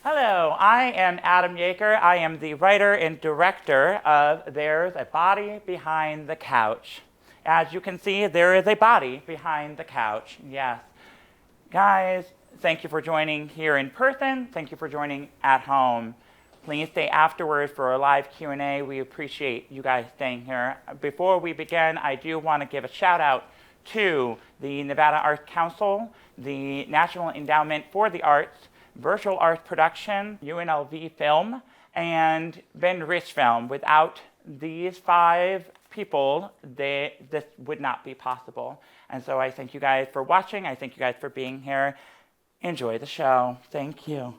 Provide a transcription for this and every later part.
Hello, I am Adam Yeager. I am the writer and director of There's a Body Behind the Couch. As you can see, there is a body behind the couch. Yes. Guys, thank you for joining here in person. Thank you for joining at home. Please stay afterwards for a live Q&A. We appreciate you guys staying here. Before we begin, I do want to give a shout out to the Nevada Arts Council, the National Endowment for the Arts, Virtual Arts Production, UNLV Film, and Ben Rich Film. Without these 5 people, this would not be possible. And so I thank you guys for watching. I thank you guys for being here. Enjoy the show. Thank you.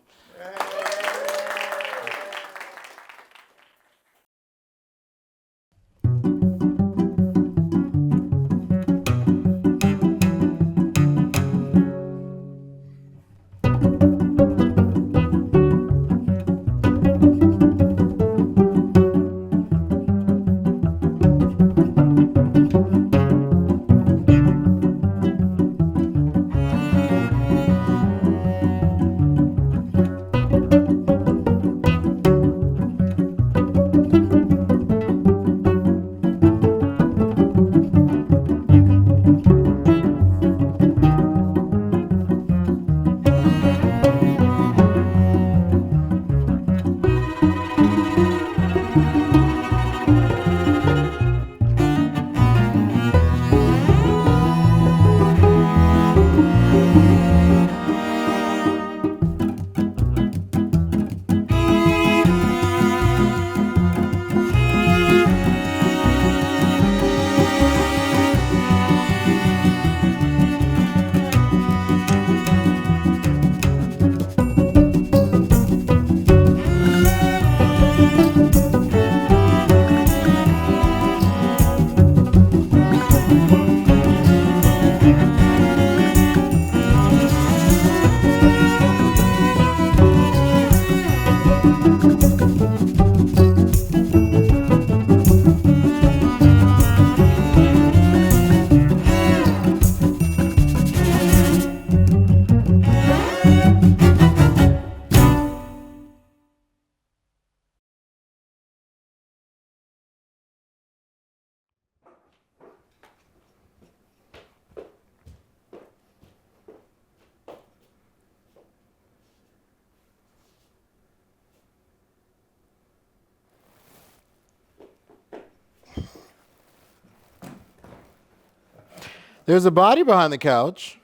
There's a body behind the couch.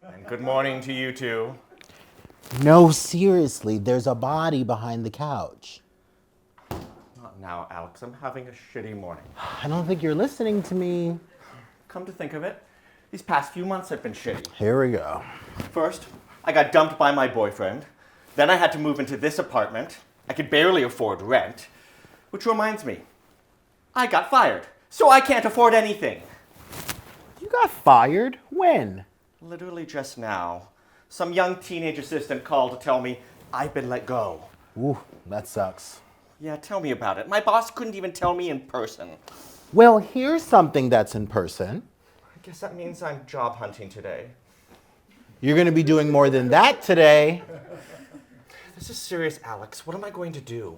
And good morning to you two. No, seriously, there's a body behind the couch. Not now, Alex. I'm having a shitty morning. I don't think you're listening to me. Come to think of it, these past few months have been shitty. Here we go. First, I got dumped by my boyfriend. Then I had to move into this apartment. I could barely afford rent. Which reminds me, I got fired, so I can't afford anything. You got fired? When? Literally just now. Some young teenage assistant called to tell me I've been let go. Ooh, that sucks. Yeah, tell me about it. My boss couldn't even tell me in person. Well, here's something that's in person. I guess that means I'm job hunting today. You're going to be doing more than that today. This is serious, Alex. What am I going to do?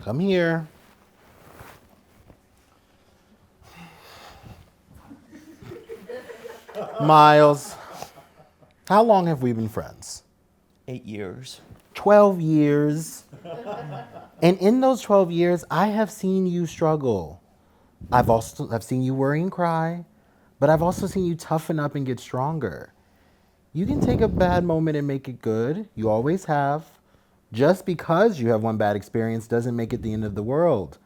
Come here. Miles, how long have we been friends? 8 years. 12 years. And in those 12 years, I have seen you struggle. I've seen you worry and cry, but I've also seen you toughen up and get stronger. You can take a bad moment and make it good. You always have. Just because you have one bad experience doesn't make it the end of the world,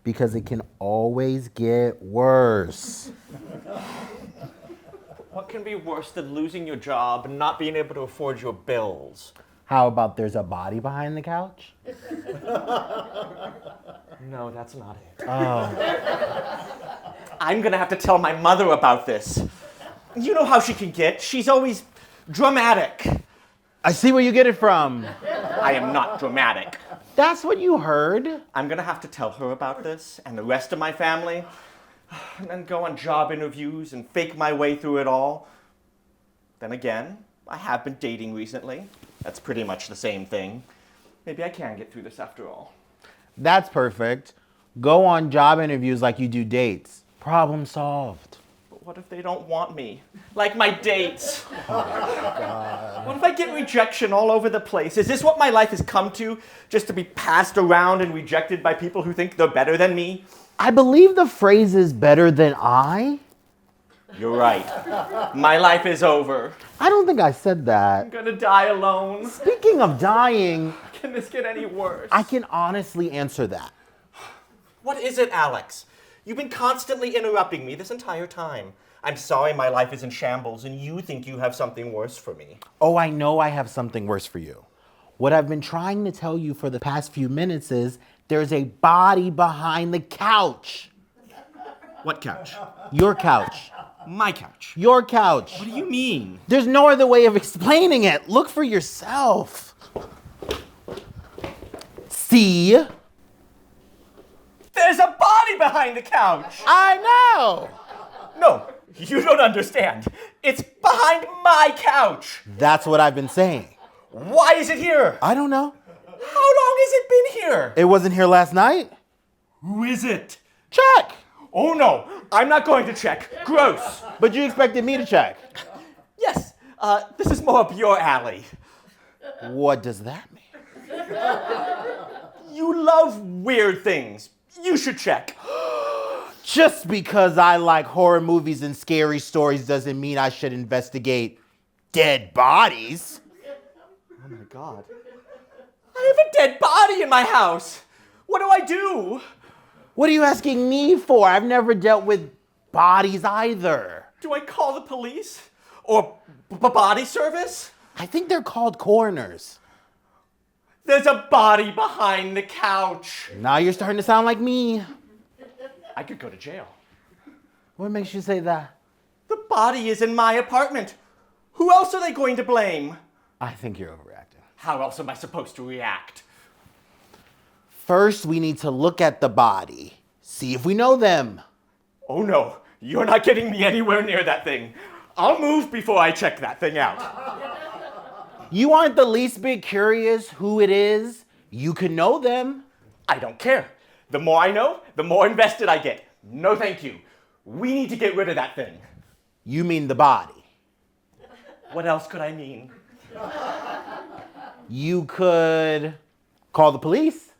because it can always get worse. What can be worse than losing your job and not being able to afford your bills? How about there's a body behind the couch? No, that's not it. Oh. I'm gonna have to tell my mother about this. You know how she can get. She's always dramatic. I see where you get it from. I am not dramatic. That's what you heard. I'm gonna have to tell her about this and the rest of my family, and then go on job interviews and fake my way through it all. Then again, I have been dating recently. That's pretty much the same thing. Maybe I can get through this after all. That's perfect. Go on job interviews like you do dates. Problem solved. But what if they don't want me? Like my dates. Oh my God. What if I get rejection all over the place? Is this what my life has come to? Just to be passed around and rejected by people who think they're better than me? I believe the phrase is better than I. You're right. My life is over. I don't think I said that. I'm gonna die alone. Speaking of dying, Can this get any worse? I can honestly answer that. What is it, Alex? You've been constantly interrupting me this entire time. I'm sorry my life is in shambles and you think you have something worse for me. Oh, I know I have something worse for you. What I've been trying to tell you for the past few minutes is there's a body behind the couch. What couch? Your couch. My couch. Your couch. What do you mean? There's no other way of explaining it. Look for yourself. See? There's a body behind the couch! I know. No, you don't understand. It's behind my couch. That's what I've been saying. Why is it here? I don't know. How long has it been here? It wasn't here last night. Who is it? Check. Oh no, I'm not going to check. Gross. But you expected me to check. Yes, this is more up your alley. What does that mean? You love weird things. You should check. Just because I like horror movies and scary stories doesn't mean I should investigate dead bodies. Oh my God. I have a dead body in my house. What do I do? What are you asking me for? I've never dealt with bodies either. Do I call the police? Or body service? I think they're called coroners. There's a body behind the couch. Now you're starting to sound like me. I could go to jail. What makes you say that? The body is in my apartment. Who else are they going to blame? I think you're overreacting. How else am I supposed to react? First, we need to look at the body. See if we know them. Oh no, you're not getting me anywhere near that thing. I'll move before I check that thing out. You aren't the least bit curious who it is. You can know them. I don't care. The more I know, the more invested I get. No thank you. We need to get rid of that thing. You mean the body. What else could I mean? You could call the police.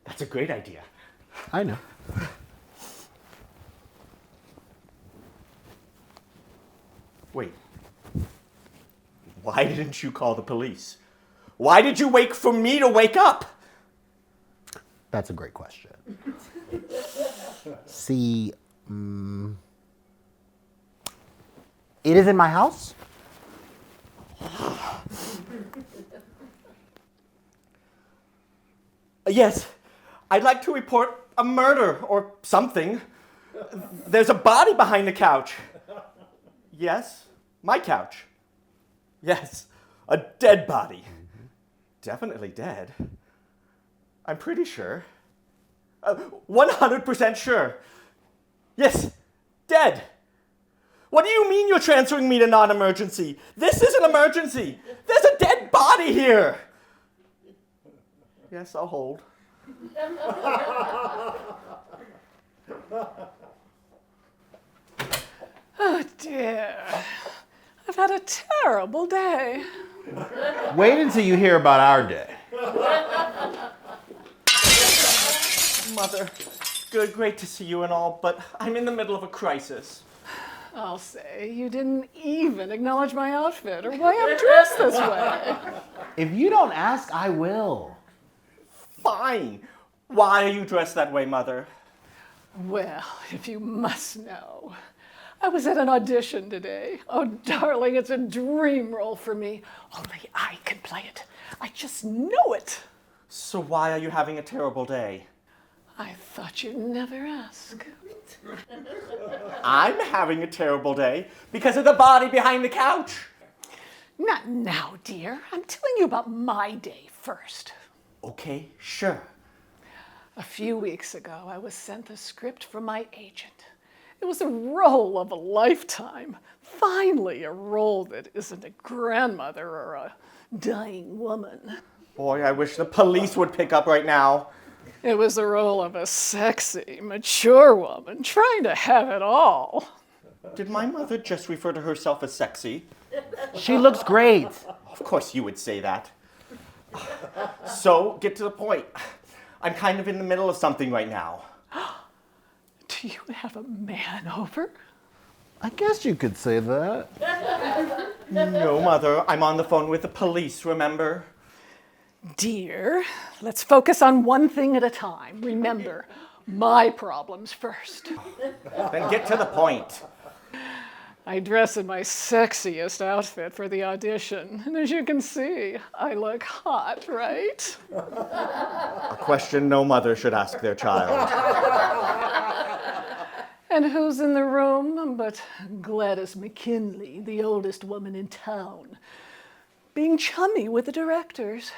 That's a great idea. I know. Wait. Why didn't you call the police? Why did you wait for me to wake up? That's a great question. See, it is in my house. Yes, I'd like to report a murder or something. There's a body behind the couch. Yes, my couch. Yes, a dead body. Definitely dead. I'm pretty sure. 100% sure. Yes, dead. What do you mean you're transferring me to non-emergency? This is an emergency. There's a dead body here. Yes, I'll hold. Oh dear. I've had a terrible day. Wait until you hear about our day. Mother, great to see you and all, but I'm in the middle of a crisis. I'll say, you didn't even acknowledge my outfit or why I'm dressed this way. If you don't ask, I will. Fine. Why are you dressed that way, Mother? Well, if you must know, I was at an audition today. Oh, darling, it's a dream role for me. Only I can play it. I just know it. So why are you having a terrible day? I thought you'd never ask. I'm having a terrible day because of the body behind the couch. Not now, dear. I'm telling you about my day first. Okay, sure. A few weeks ago, I was sent the script from my agent. It was a role of a lifetime. Finally, a role that isn't a grandmother or a dying woman. Boy, I wish the police would pick up right now. It was the role of a sexy, mature woman trying to have it all. Did my mother just refer to herself as sexy? She looks great. Of course you would say that. So, get to the point. I'm kind of in the middle of something right now. Do you have a man over? I guess you could say that. No, Mother. I'm on the phone with the police, remember? Dear, let's focus on one thing at a time. Remember, my problems first. Then get to the point. I dress in my sexiest outfit for the audition, and as you can see, I look hot, right? A question no mother should ask their child. And who's in the room but Gladys McKinley, the oldest woman in town, being chummy with the directors.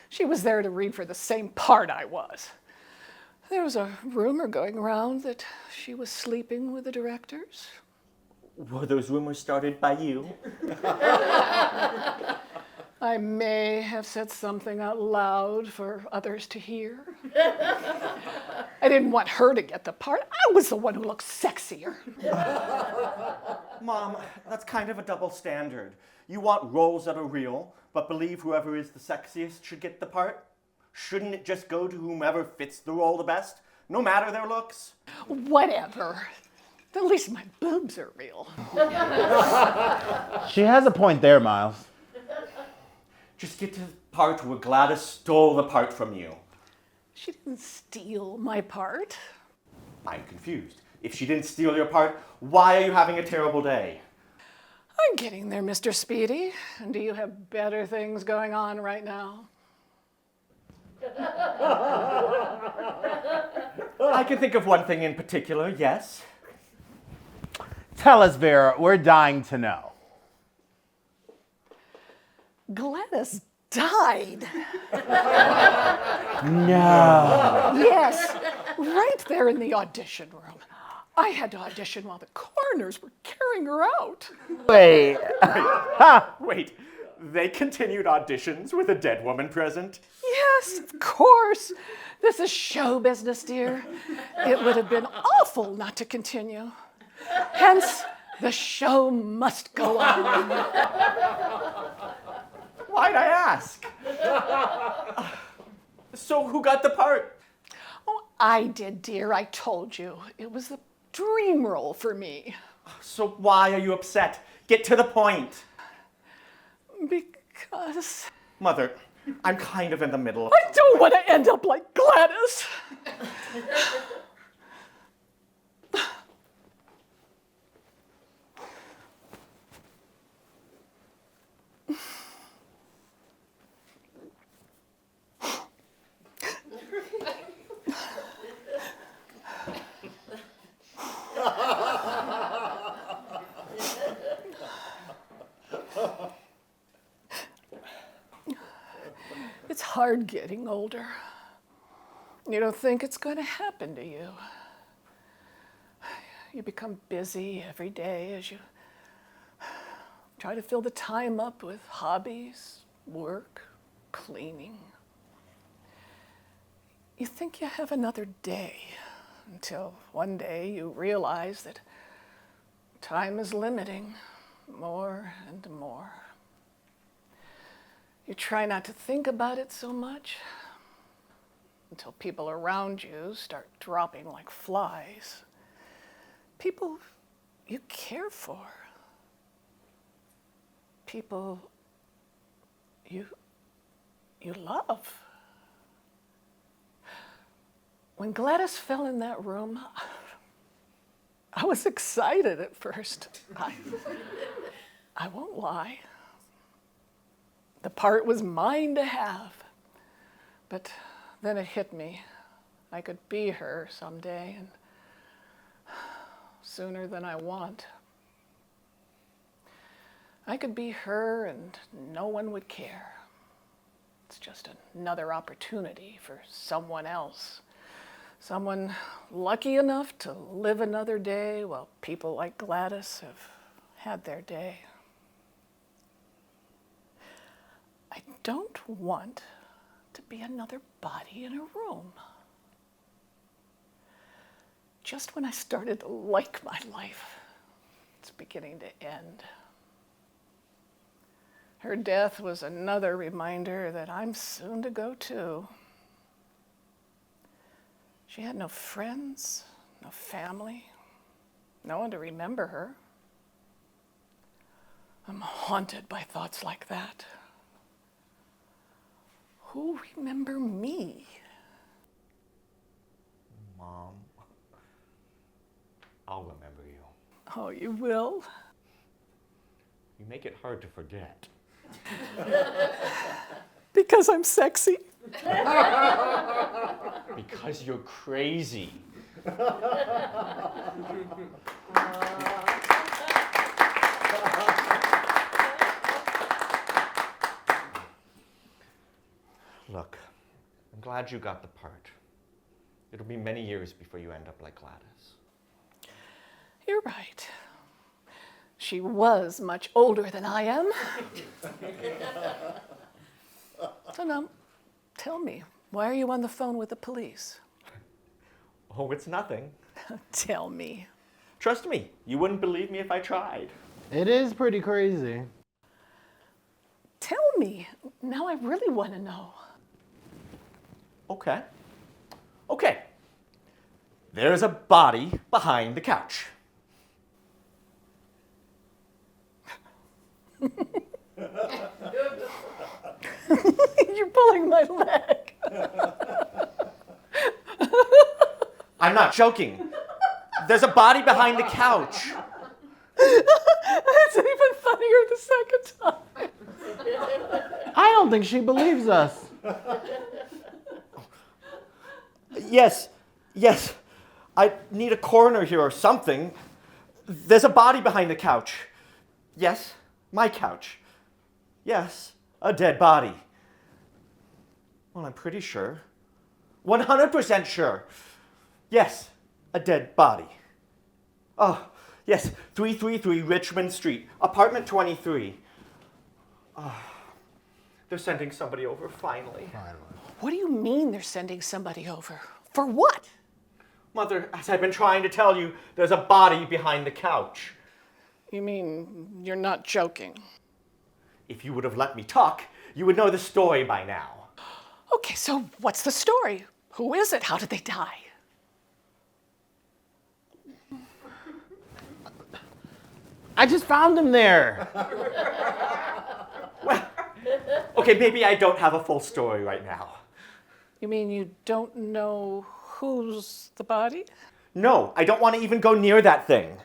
She was there to read for the same part I was. There was a rumor going around that she was sleeping with the directors. Were those rumors started by you? I may have said something out loud for others to hear. I didn't want her to get the part. I was the one who looked sexier. Mom, that's kind of a double standard. You want roles that are real, but believe whoever is the sexiest should get the part? Shouldn't it just go to whomever fits the role the best, no matter their looks? Whatever. At least my boobs are real. She has a point there, Miles. Just get to the part where Gladys stole the part from you. She didn't steal my part. I'm confused. If she didn't steal your part, why are you having a terrible day? I'm getting there, Mr. Speedy. And do you have better things going on right now? I can think of one thing in particular, yes. Tell us, Vera. We're dying to know. Gladys died. No. Yes, right there in the audition room. I had to audition while the coroners were carrying her out. Wait. Wait, they continued auditions with a dead woman present? Yes, of course. This is show business, dear. It would have been awful not to continue. Hence, the show must go on. Why'd I ask? So who got the part? Oh, I did, dear. I told you. It was the dream role for me. So why are you upset? Get to the point. Because Mother, I'm kind of in the middle of... I don't want to end up like Gladys. It's hard getting older. You don't think it's going to happen to you. You become busy every day as you try to fill the time up with hobbies, work, cleaning. You think you have another day until one day you realize that time is limiting more and more. You try not to think about it so much until people around you start dropping like flies. People you care for. People you love. When Gladys fell in that room, I was excited at first. I won't lie. The part was mine to have. But then it hit me. I could be her someday, and sooner than I want. I could be her and no one would care. It's just another opportunity for someone else. Someone lucky enough to live another day while people like Gladys have had their day. I don't want to be another body in a room. Just when I started to like my life, it's beginning to end. Her death was another reminder that I'm soon to go too. She had no friends, no family, no one to remember her. I'm haunted by thoughts like that. Who'll remember me? Mom, I'll remember you. Oh, you will? You make it hard to forget. Because I'm sexy? Because you're crazy. Look, I'm glad you got the part. It'll be many years before you end up like Gladys. You're right. She was much older than I am. So now, tell me, why are you on the phone with the police? Oh, it's nothing. Tell me. Trust me, you wouldn't believe me if I tried. It is pretty crazy. Tell me. Now I really want to know. Okay. Okay. There's a body behind the couch. You're pulling my leg. I'm not joking. There's a body behind the couch. It's even funnier the second time. I don't think she believes us. Yes. I need a coroner here or something. There's a body behind the couch. Yes, my couch. Yes, a dead body. Well, I'm pretty sure. 100% sure. Yes, a dead body. Oh, yes, 333 Richmond Street, apartment 23. Oh, they're sending somebody over finally. What do you mean they're sending somebody over? For what? Mother, as I've been trying to tell you, there's a body behind the couch. You mean you're not joking? If you would have let me talk, you would know the story by now. Okay, so what's the story? Who is it? How did they die? I just found him there. Well, okay, maybe I don't have a full story right now. You mean you don't know who's the body? No, I don't want to even go near that thing.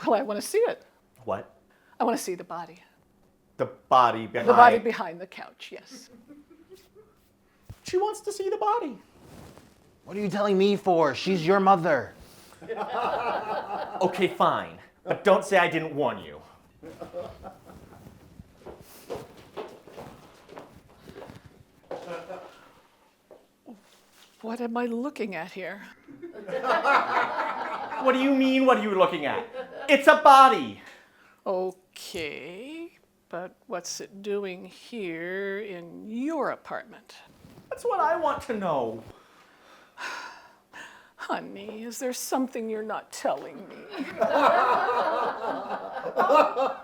Well, I want to see it. What? I want to see the body. The body behind... The body behind the couch, yes. She wants to see the body. What are you telling me for? She's your mother. Okay, fine. But don't say I didn't warn you. What am I looking at here? What do you mean, what are you looking at? It's a body. Okay, but what's it doing here in your apartment? That's what I want to know. Honey, is there something you're not telling me?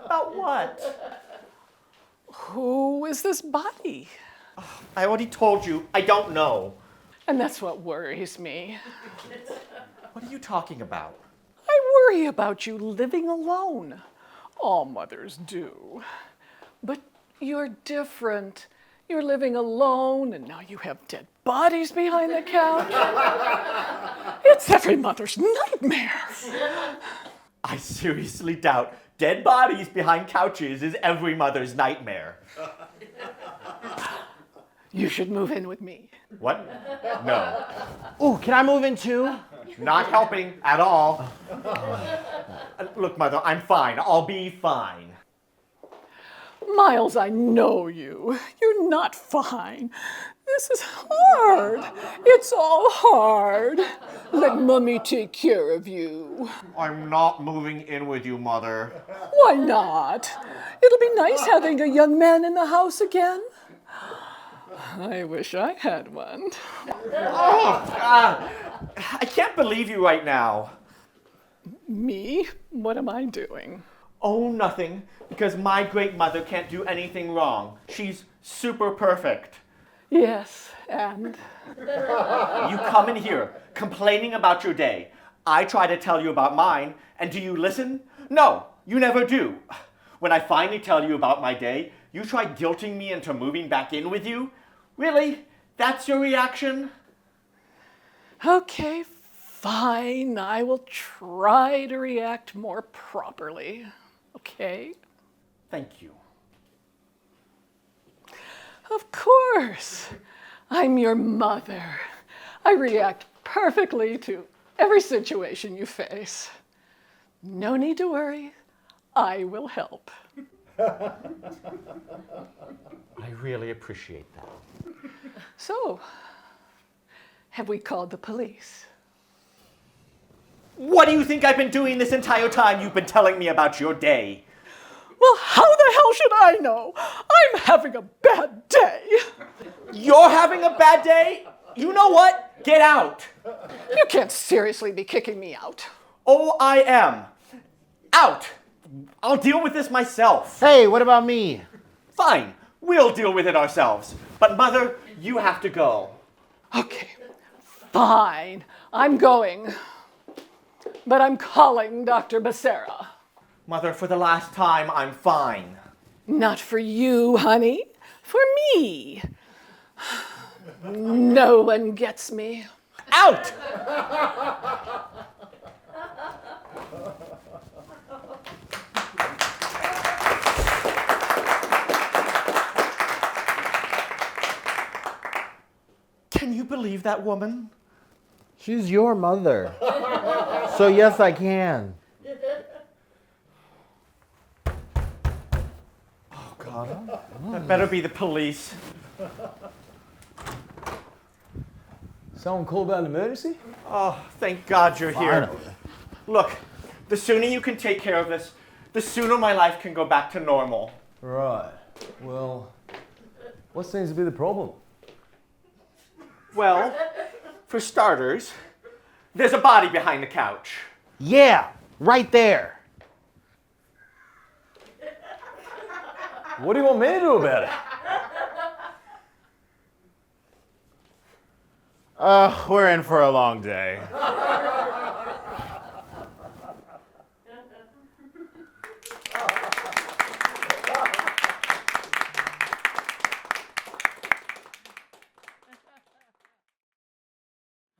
About what? Who is this body? I already told you, I don't know. And that's what worries me. What are you talking about? I worry about you living alone. All mothers do. But you're different. You're living alone, and now you have dead bodies behind the couch. It's every mother's nightmare. I seriously doubt dead bodies behind couches is every mother's nightmare. You should move in with me. What? No. Ooh, can I move in too? Not helping at all. Look, Mother, I'm fine. I'll be fine. Miles, I know you. You're not fine. This is hard. It's all hard. Let Mummy take care of you. I'm not moving in with you, Mother. Why not? It'll be nice having a young man in the house again. I wish I had one. I can't believe you right now. Me? What am I doing? Oh, nothing, because my great mother can't do anything wrong. She's super perfect. Yes, and? You come in here complaining about your day. I try to tell you about mine, and do you listen? No, you never do. When I finally tell you about my day, you try guilting me into moving back in with you? Really? That's your reaction? Okay, fine. I will try to react more properly. Okay? Thank you. Of course. I'm your mother. I react perfectly to every situation you face. No need to worry. I will help. I really appreciate that. So, have we called the police? What do you think I've been doing this entire time you've been telling me about your day? Well, how the hell should I know? I'm having a bad day. You're having a bad day? You know what? Get out. You can't seriously be kicking me out. Oh, I am. Out. I'll deal with this myself. Hey, what about me? Fine. We'll deal with it ourselves. But Mother, you have to go. Okay, fine. I'm going. But I'm calling Dr. Becerra. Mother, for the last time, I'm fine. Not for you, honey. For me. No one gets me. Out! Can you believe that woman? She's your mother. So yes, I can. Oh, God. That better be the police. Someone called about an emergency? Oh, thank God you're here. Finally. Look, the sooner you can take care of this, the sooner my life can go back to normal. Right. Well, what seems to be the problem? Well, for starters, there's a body behind the couch. Yeah, right there. What do you want me to do about it? We're in for a long day.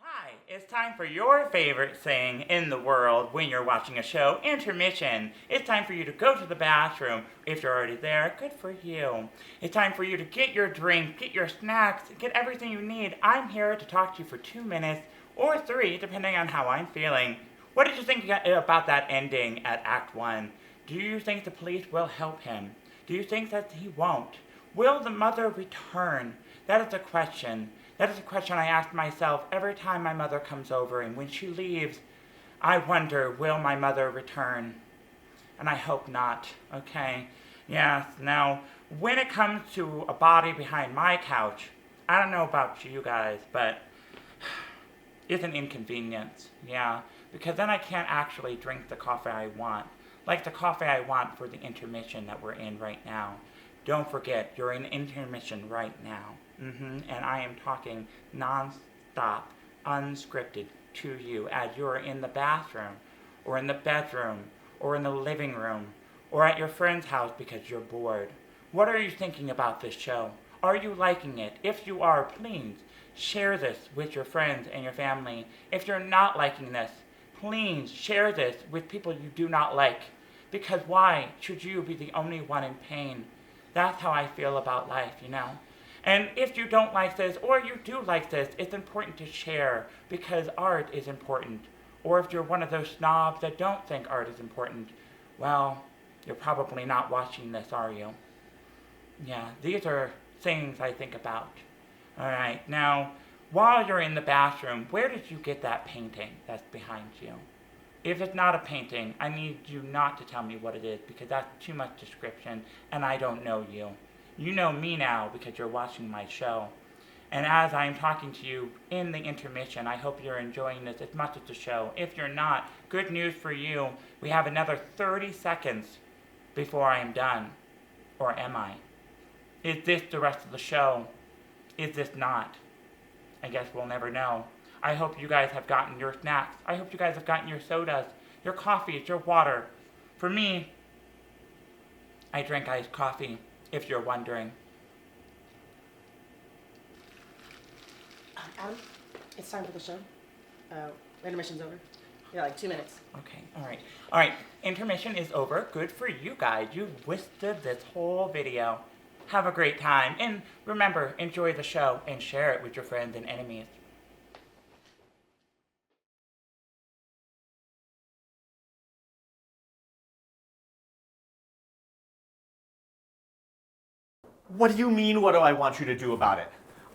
Hi, it's time for your favorite thing in the world when you're watching a show, intermission. It's time for you to go to the bathroom. If you're already there, good for you. It's time for you to get your drink, get your snacks, get everything you need. I'm here to talk to you for 2 minutes or 3, depending on how I'm feeling. What did you think about that ending at Act 1? Do you think the police will help him? Do you think that he won't? Will the mother return? That is a question. That is a question I ask myself every time my mother comes over, and when she leaves, I wonder, will my mother return? And I hope not, okay? Yes, now, when it comes to a body behind my couch, I don't know about you guys, but it's an inconvenience, yeah, because then I can't actually drink the coffee I want, like the coffee I want for the intermission that we're in right now. Don't forget, you're in intermission right now. And I am talking non-stop, unscripted to you as you're in the bathroom, or in the bedroom, or in the living room, or at your friend's house because you're bored. What are you thinking about this show? Are you liking it? If you are, please share this with your friends and your family. If you're not liking this, please share this with people you do not like. Because why should you be the only one in pain? That's how I feel about life, you know? And if you don't like this, or you do like this, it's important to share because art is important. Or if you're one of those snobs that don't think art is important, well, you're probably not watching this, are you? Yeah, these are things I think about. All right, now, while you're in the bathroom, where did you get that painting that's behind you? If it's not a painting, I need you not to tell me what it is because that's too much description and I don't know you. You know me now because you're watching my show. And as I'm talking to you in the intermission, I hope you're enjoying this as much as the show. If you're not, good news for you. We have another 30 seconds before I am done. Or am I? Is this the rest of the show? Is this not? I guess we'll never know. I hope you guys have gotten your snacks. I hope you guys have gotten your sodas, your coffees, your water. For me, I drink iced coffee, if you're wondering. Adam, it's time for the show. Intermission's over. Yeah, like 2 minutes. Okay, all right. Intermission is over. Good for you guys. You withstood this whole video. Have a great time. And remember, enjoy the show and share it with your friends and enemies. What do you mean, what do I want you to do about it?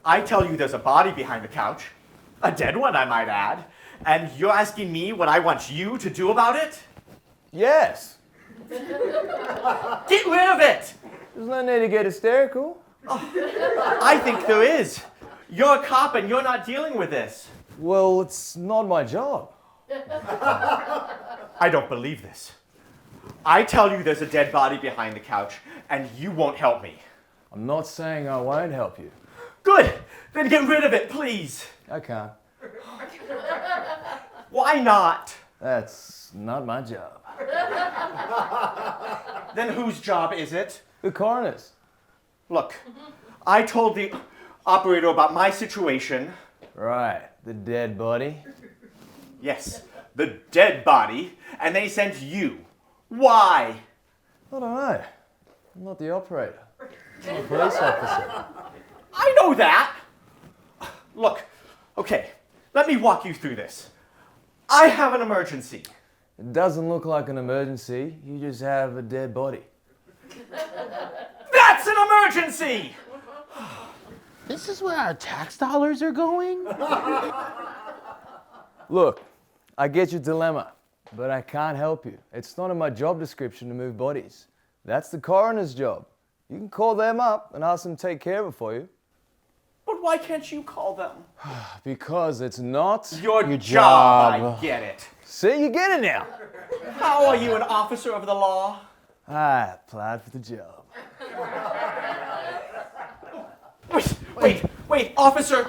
I tell you there's a body behind the couch. A dead one, I might add. And you're asking me what I want you to do about it? Yes. Get rid of it! There's no need to get hysterical. I think there is. You're a cop and you're not dealing with this. Well, it's not my job. I don't believe this. I tell you there's a dead body behind the couch and you won't help me. I'm not saying I won't help you. Good! Then get rid of it, please! I can't. Why not? That's not my job. Then whose job is it? The coroner's. Look, I told the operator about my situation. Right, the dead body. Yes, the dead body, and they sent you. Why? I don't know. I'm not the operator. I'm a police officer. I know that! Look, okay, let me walk you through this. I have an emergency. It doesn't look like an emergency. You just have a dead body. That's an emergency! This is where our tax dollars are going? Look, I get your dilemma, but I can't help you. It's not in my job description to move bodies. That's the coroner's job. You can call them up and ask them to take care of it for you. But why can't you call them? Because it's not Your Your job, job. I get it. See, you get it now. How are you an officer of the law? I applied for the job. Wait, Officer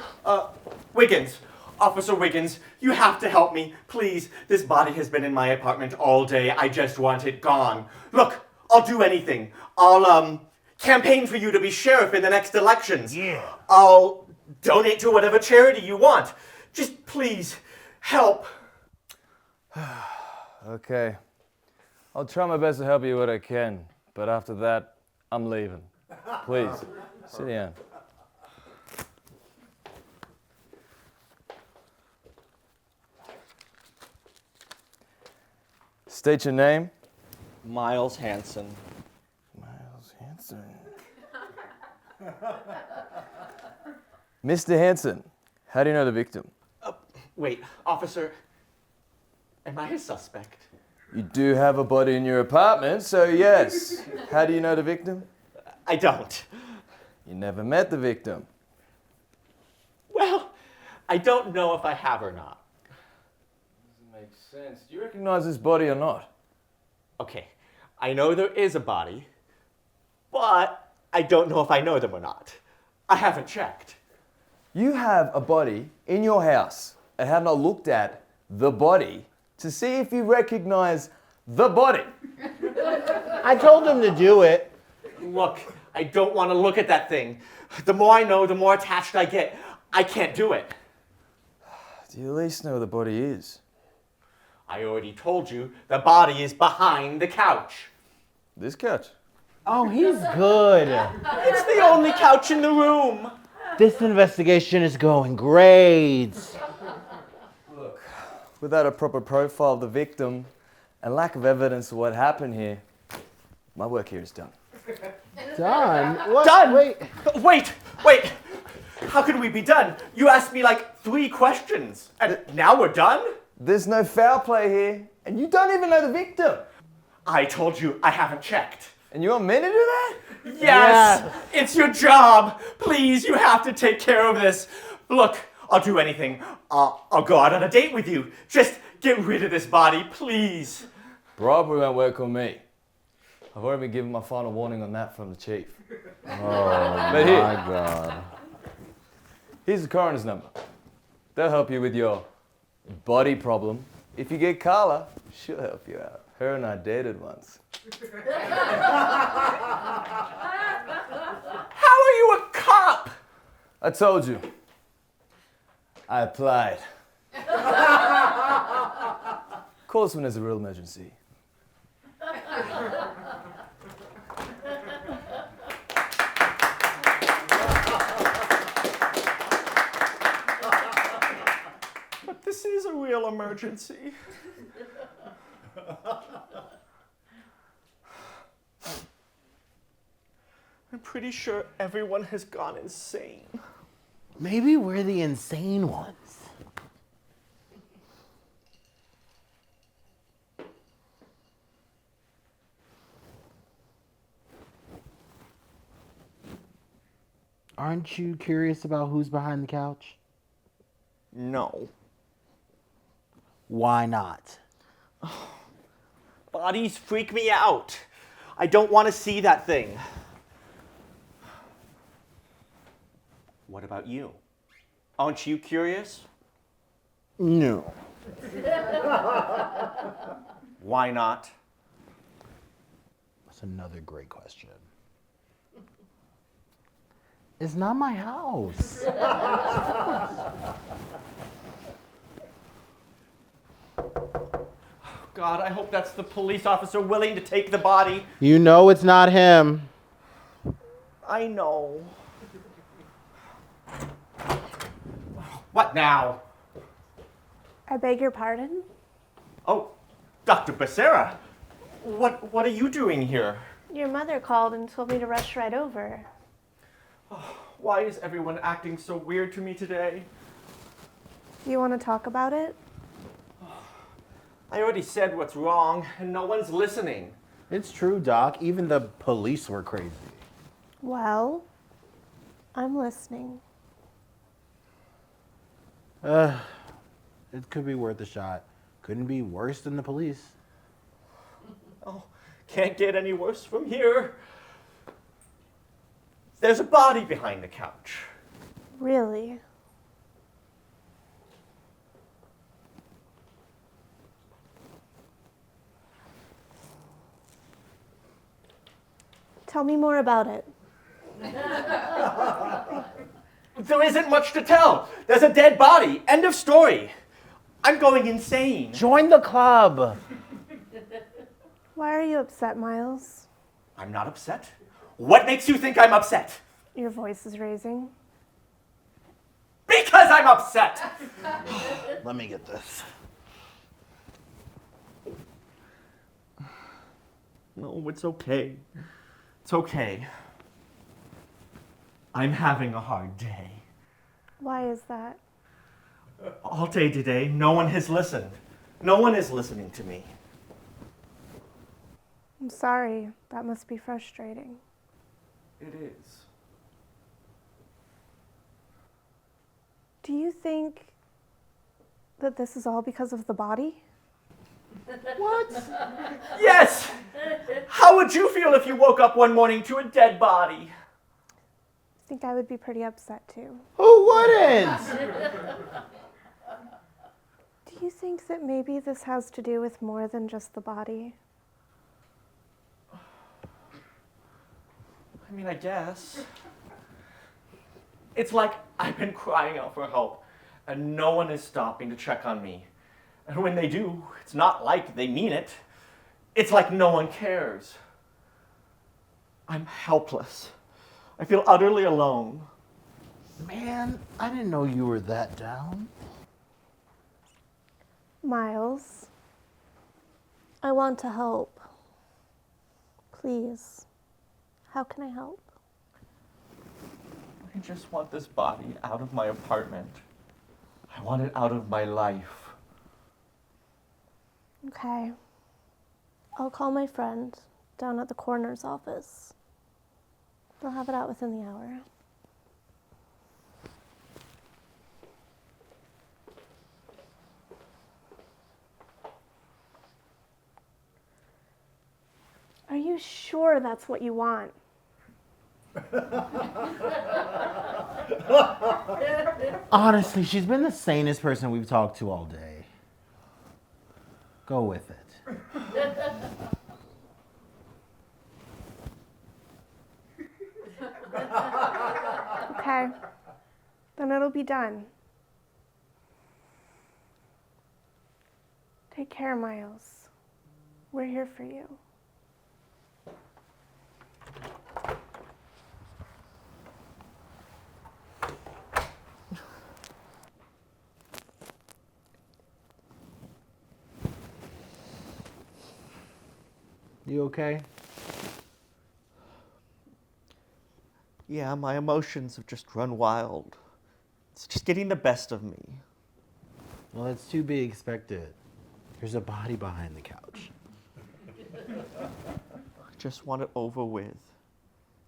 Wiggins. Officer Wiggins, you have to help me, please. This body has been in my apartment all day. I just want it gone. Look, I'll do anything. I'll, campaign for you to be sheriff in the next elections. Yeah. I'll donate to whatever charity you want. Just please, help. Okay. I'll try my best to help you what I can, but after that, I'm leaving. Please, sit down. State your name. Miles Hanson. Miles Hanson. Mr. Hanson, how do you know the victim? Wait, officer, am I a suspect? You do have a body in your apartment, so yes. How do you know the victim? I don't. You never met the victim. Well, I don't know if I have or not. Doesn't make sense. Do you recognize this body or not? Okay, I know there is a body, but I don't know if I know them or not. I haven't checked. You have a body in your house and have not looked at the body to see if you recognize the body. I told him to do it. Look, I don't want to look at that thing. The more I know, the more attached I get. I can't do it. Do you at least know where the body is? I already told you the body is behind the couch. This couch. Oh, he's good. It's the only couch in the room. This investigation is going great. Look, without a proper profile of the victim and lack of evidence of what happened here, my work here is done. Done? What? Done! Wait. Wait! How could we be done? You asked me like 3 questions, and now we're done? There's no foul play here, and you don't even know the victim. I told you I haven't checked. And you want me to do that? Yes! It's your job! Please, you have to take care of this. Look, I'll do anything. I'll go out on a date with you. Just get rid of this body, please. Robbery won't work on me. I've already been given my final warning on that from the chief. But here, My God. here's the coroner's number. They'll help you with your body problem. If you get Carla, she'll help you out. Her and I dated once. How are you a cop? I told you. I applied. Call us when there's a real emergency. But this is a real emergency. I'm pretty sure everyone has gone insane. Maybe we're the insane ones. Aren't you curious about who's behind the couch? No. Why not? Bodies freak me out. I don't want to see that thing. What about you? Aren't you curious? No. Why not? That's another great question. It's not my house. God, I hope that's the police officer willing to take the body. You know it's not him. I know. What now? I beg your pardon? Oh, Dr. Becerra. What are you doing here? Your mother called and told me to rush right over. Why is everyone acting so weird to me today? Do you want to talk about it? I already said what's wrong, and no one's listening. It's true, Doc. Even the police were crazy. Well, I'm listening. It could be worth a shot. Couldn't be worse than the police. Oh, can't get any worse from here. There's a body behind the couch. Really? Tell me more about it. There isn't much to tell. There's a dead body. End of story. I'm going insane. Join the club. Why are you upset, Miles? I'm not upset. What makes you think I'm upset? Your voice is raising. Because I'm upset. Let me get this. No, it's okay. It's okay. I'm having a hard day. Why is that? All day today, no one has listened. No one is listening to me. I'm sorry. That must be frustrating. It is. Do you think that this is all because of the body? What? Yes! How would you feel if you woke up one morning to a dead body? I think I would be pretty upset too. Who wouldn't? Do you think that maybe this has to do with more than just the body? I mean, I guess. It's like I've been crying out for help, and no one is stopping to check on me. And when they do, it's not like they mean it. It's like no one cares. I'm helpless. I feel utterly alone. Man, I didn't know you were that down. Miles, I want to help. Please, how can I help? I just want this body out of my apartment. I want it out of my life. Okay. I'll call my friend down at the coroner's office. They'll have it out within the hour. Are you sure that's what you want? Honestly, she's been the sanest person we've talked to all day. Go with it. Okay. Then it'll be done. Take care, Miles. We're here for you. You okay? Yeah, my emotions have just run wild. It's just getting the best of me. Well, it's to be expected. There's a body behind the couch. I just want it over with.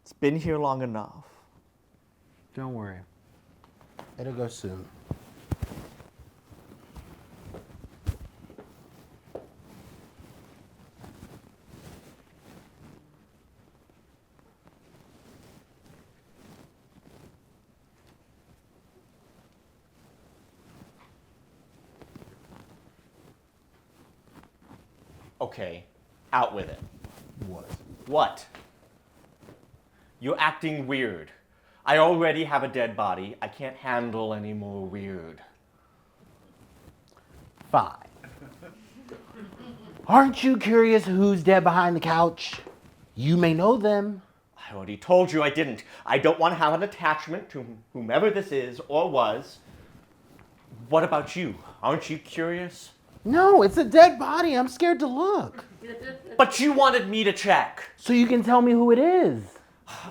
It's been here long enough. Don't worry. It'll go soon. Okay, out with it. What? What? You're acting weird. I already have a dead body. I can't handle any more weird. Fine. Aren't you curious who's dead behind the couch? You may know them. I already told you I didn't. I don't want to have an attachment to whomever this is or was. What about you? Aren't you curious? No, it's a dead body. I'm scared to look. But you wanted me to check. So you can tell me who it is.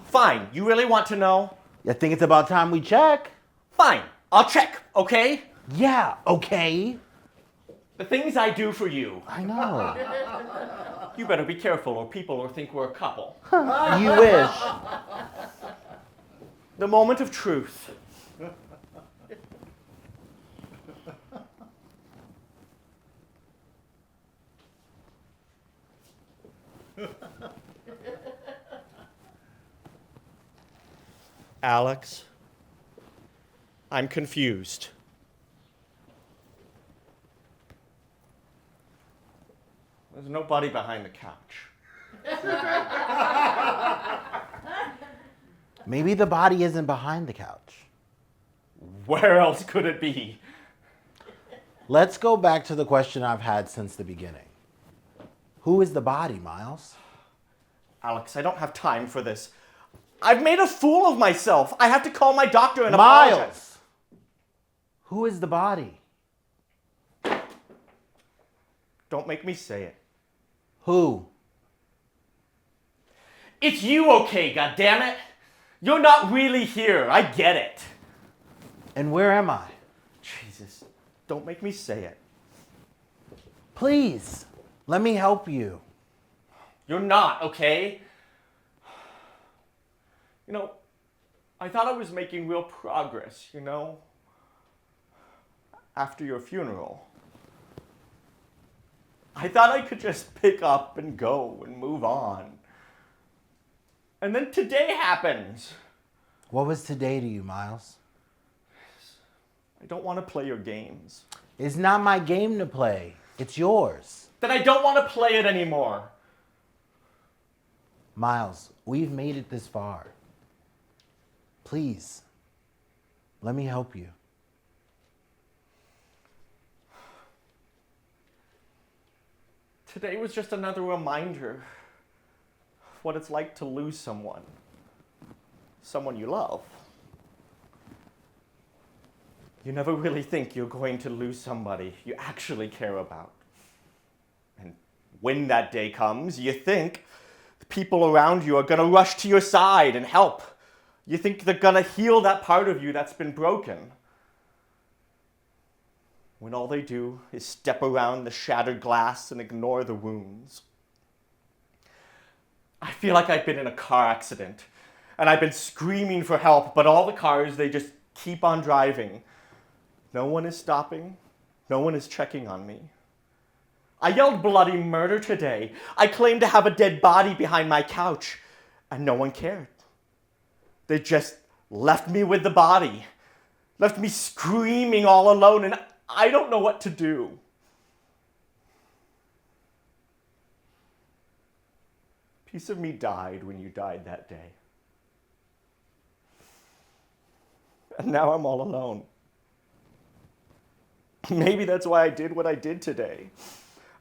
Fine, you really want to know? I think it's about time we check. Fine, I'll check, okay? Yeah, okay. The things I do for you. I know. You better be careful or people will think we're a couple. You wish. The moment of truth. Alex, I'm confused. There's nobody behind the couch. Maybe the body isn't behind the couch. Where else could it be? Let's go back to the question I've had since the beginning. Who is the body, Miles? Alex, I don't have time for this. I've made a fool of myself. I have to call my doctor and apologize. Miles! Who is the body? Don't make me say it. Who? It's you, okay, goddammit. You're not really here. I get it. And where am I? Jesus, don't make me say it. Please, let me help you. You're not, okay? You know, I thought I was making real progress, you know? After your funeral. I thought I could just pick up and go and move on. And then today happens. What was today to you, Miles? I don't want to play your games. It's not my game to play. It's yours. Then I don't want to play it anymore. Miles, we've made it this far. Please, let me help you. Today was just another reminder of what it's like to lose someone. Someone you love. You never really think you're going to lose somebody you actually care about. And when that day comes, you think the people around you are going to rush to your side and help. You think they're gonna heal that part of you that's been broken. When all they do is step around the shattered glass and ignore the wounds. I feel like I've been in a car accident and I've been screaming for help, but all the cars, they just keep on driving. No one is stopping. No one is checking on me. I yelled bloody murder today. I claimed to have a dead body behind my couch, and no one cared. They just left me with the body, left me screaming all alone, and I don't know what to do. A piece of me died when you died that day. And now I'm all alone. Maybe that's why I did what I did today.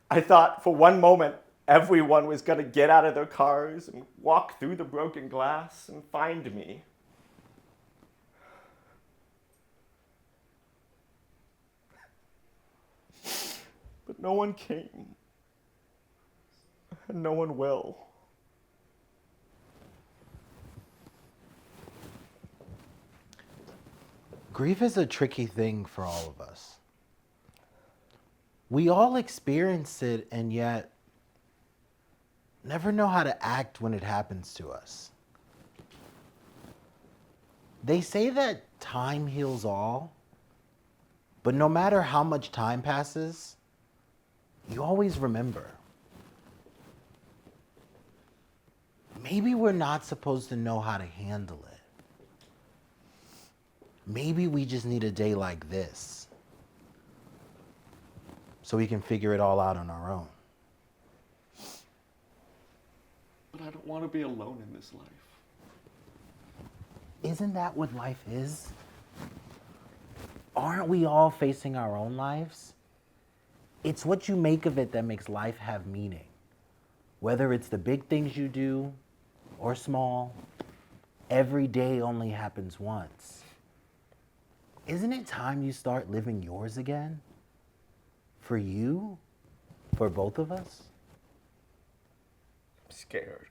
I thought for one moment everyone was going to get out of their cars and walk through the broken glass and find me. But no one came. And no one will. Grief is a tricky thing for all of us. We all experience it and yet never know how to act when it happens to us. They say that time heals all, but no matter how much time passes, you always remember. Maybe we're not supposed to know how to handle it. Maybe we just need a day like this so we can figure it all out on our own. But I don't want to be alone in this life. Isn't that what life is? Aren't we all facing our own lives? It's what you make of it that makes life have meaning. Whether it's the big things you do or small, every day only happens once. Isn't it time you start living yours again? For you? For both of us? I'm scared.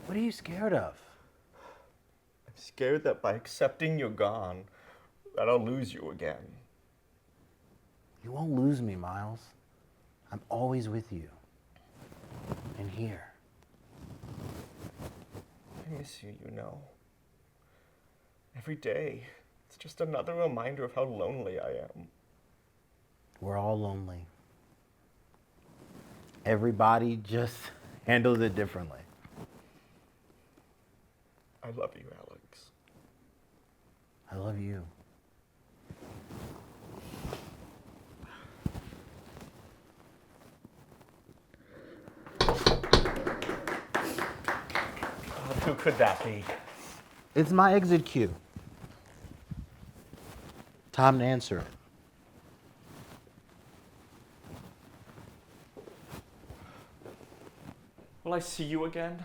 What are you scared of? I'm scared that by accepting you're gone, that I'll lose you again. You won't lose me, Miles. I'm always with you. And here. I miss you, you know. Every day, it's just another reminder of how lonely I am. We're all lonely. Everybody just handles it differently. I love you, Alex. I love you. Who could that be? It's my exit cue. Time to answer it. Will I see you again?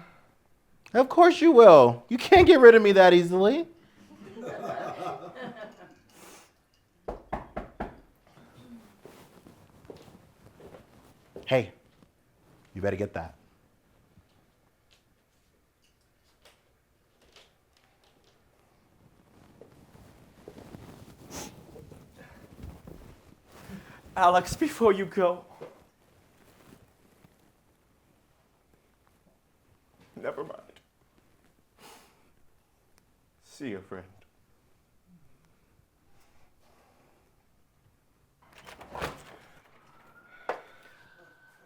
Of course you will. You can't get rid of me that easily. Hey, you better get that. Alex, before you go. Never mind. See you, friend.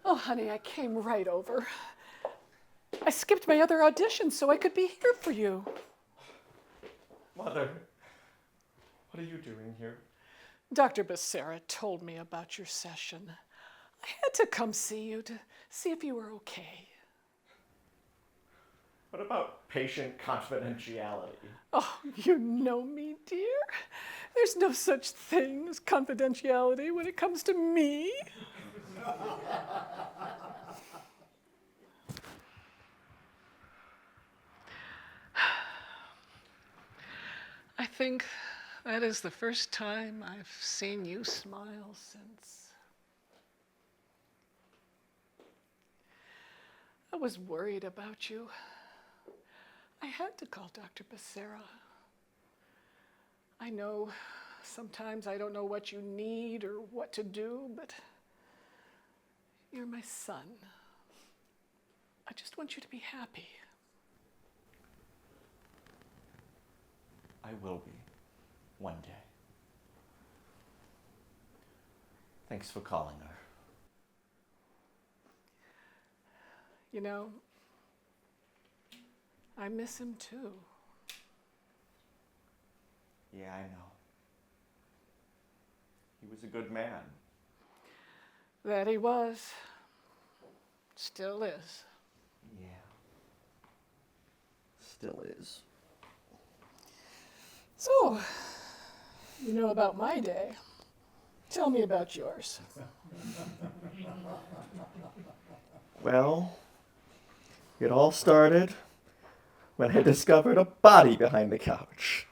Oh, honey, I came right over. I skipped my other audition so I could be here for you. Mother, what are you doing here? Dr. Becerra told me about your session. I had to come see you to see if you were okay. What about patient confidentiality? Oh, you know me, dear. There's no such thing as confidentiality when it comes to me. I think that is the first time I've seen you smile since. I was worried about you. I had to call Dr. Becerra. I know sometimes I don't know what you need or what to do, but you're my son. I just want you to be happy. I will be, one day. Thanks for calling her. You know, I miss him too. Yeah, I know. He was a good man. That he was. Still is. Yeah. Still is. So, you know about my day. Tell me about yours. Well, it all started when I discovered a body behind the couch.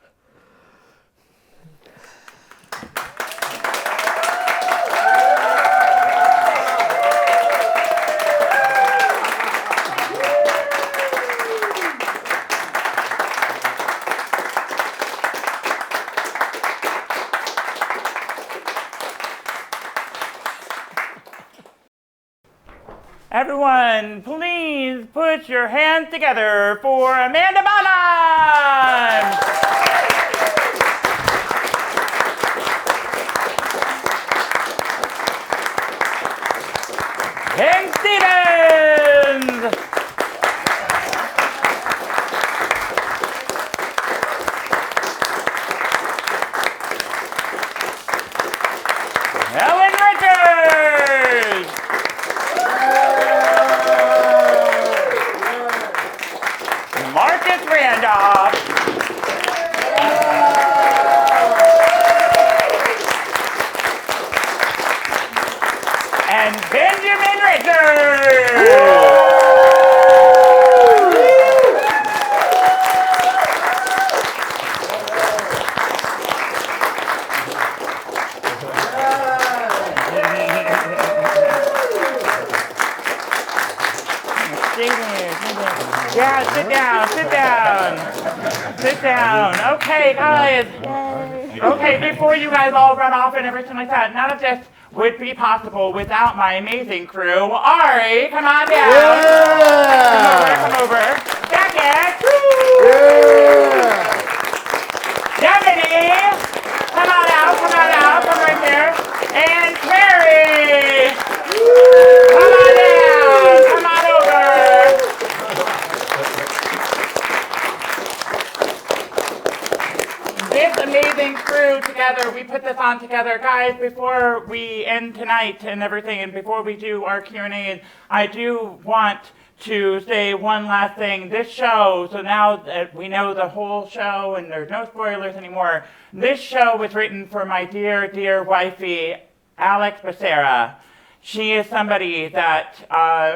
Everyone, please put your hands together for Amanda Bonhomme! Ken Stevens! Ellen Richards! Marcus Randolph. And Benjamin Richards. Yeah, sit down, sit down. Sit down. Okay, guys. Okay, before you guys all run off and everything like that, none of this would be possible without my amazing crew. Ari, come on down. Yeah! Come over. Beckett. Yeah! Deputy. Come on out, come right there. And Kerri. Come on down, come on over. This amazing crew together, we put this on together. Guys, before we end tonight and everything, and before we do our Q&A, I do want to say one last thing. This show, so now that we know the whole show and there's no spoilers anymore, this show was written for my dear, dear wifey, Alex Becerra. She is somebody that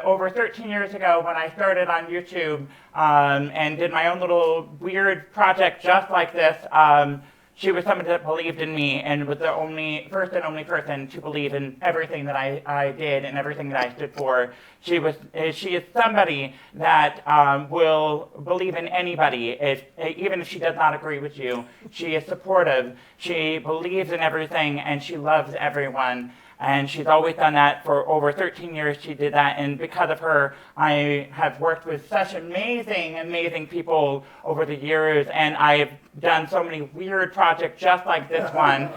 over 13 years ago when I started on YouTube and did my own little weird project just like this, she was somebody that believed in me and was the first and only person to believe in everything that I did and everything that I stood for. She is somebody that will believe in anybody, even if she does not agree with you. She is supportive. She believes in everything and she loves everyone. And she's always done that for over 13 years. She did that, and because of her, I have worked with such amazing, amazing people over the years, and I've done so many weird projects just like this one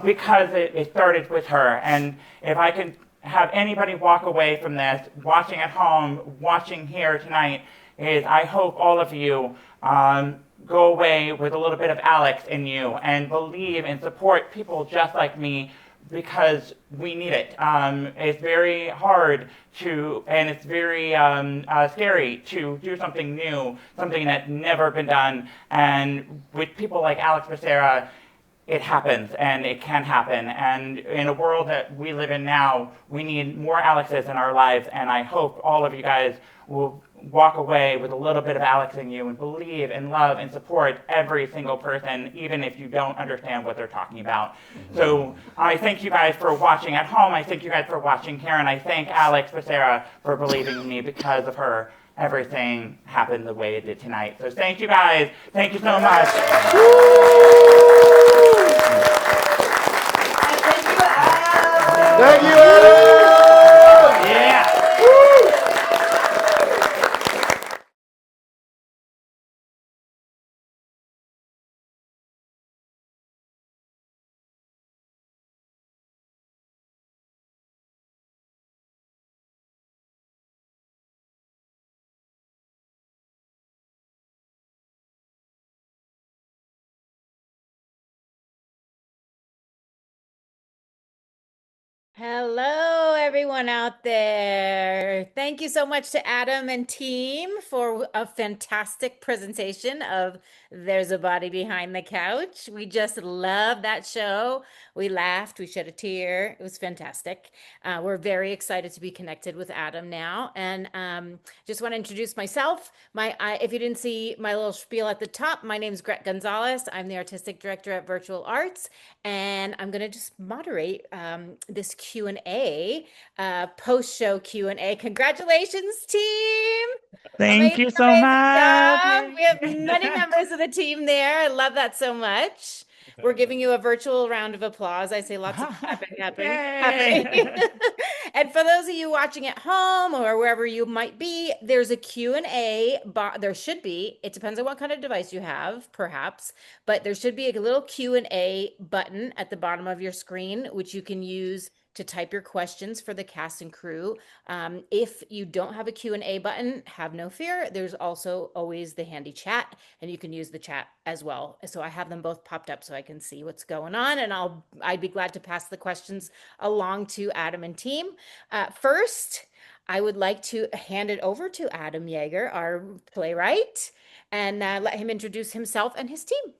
because it started with her. And if I can have anybody walk away from this, watching at home, watching here tonight, is I hope all of you go away with a little bit of Alex in you and believe and support people just like me, because we need it. It's very hard and it's very scary to do something new, something that's never been done. And with people like Alex Becerra, it happens, and it can happen. And in a world that we live in now, we need more Alexes in our lives, and I hope all of you guys will walk away with a little bit of Alex in you and believe and love and support every single person, even if you don't understand what they're talking about. So I thank you guys for watching at home. I thank you guys for watching here, and I thank Alex Becerra for believing in me. Because of her, everything happened the way it did tonight. So thank you guys. Thank you so much. Thank you, Adam! Yeah. Hello, everyone out there. Thank you so much to Adam and team for a fantastic presentation of There's a Body Behind the Couch. We just love that show. We laughed, we shed a tear. It was fantastic. We're very excited to be connected with Adam now. And just want to introduce myself. If you didn't see my little spiel at the top, my name is Gret Gonzalez. I'm the artistic director at Virtual Arts, and I'm going to just moderate this Q&A, post-show Q&A. Congratulations, team! Thank you so Amazing much. job. We have many members of the team there. I love that so much. We're giving you a virtual round of applause. I say lots of happening. And for those of you watching at home or wherever you might be, there's a Q&A. There should be. It depends on what kind of device you have, perhaps. But there should be a little Q&A button at the bottom of your screen, which you can use to type your questions for the cast and crew. If you don't have a Q&A button, have no fear. There's also always the handy chat, and you can use the chat as well. So I have them both popped up so I can see what's going on, and I'd be glad to pass the questions along to Adam and team. First, I would like to hand it over to Adam Yeager, our playwright, and let him introduce himself and his team.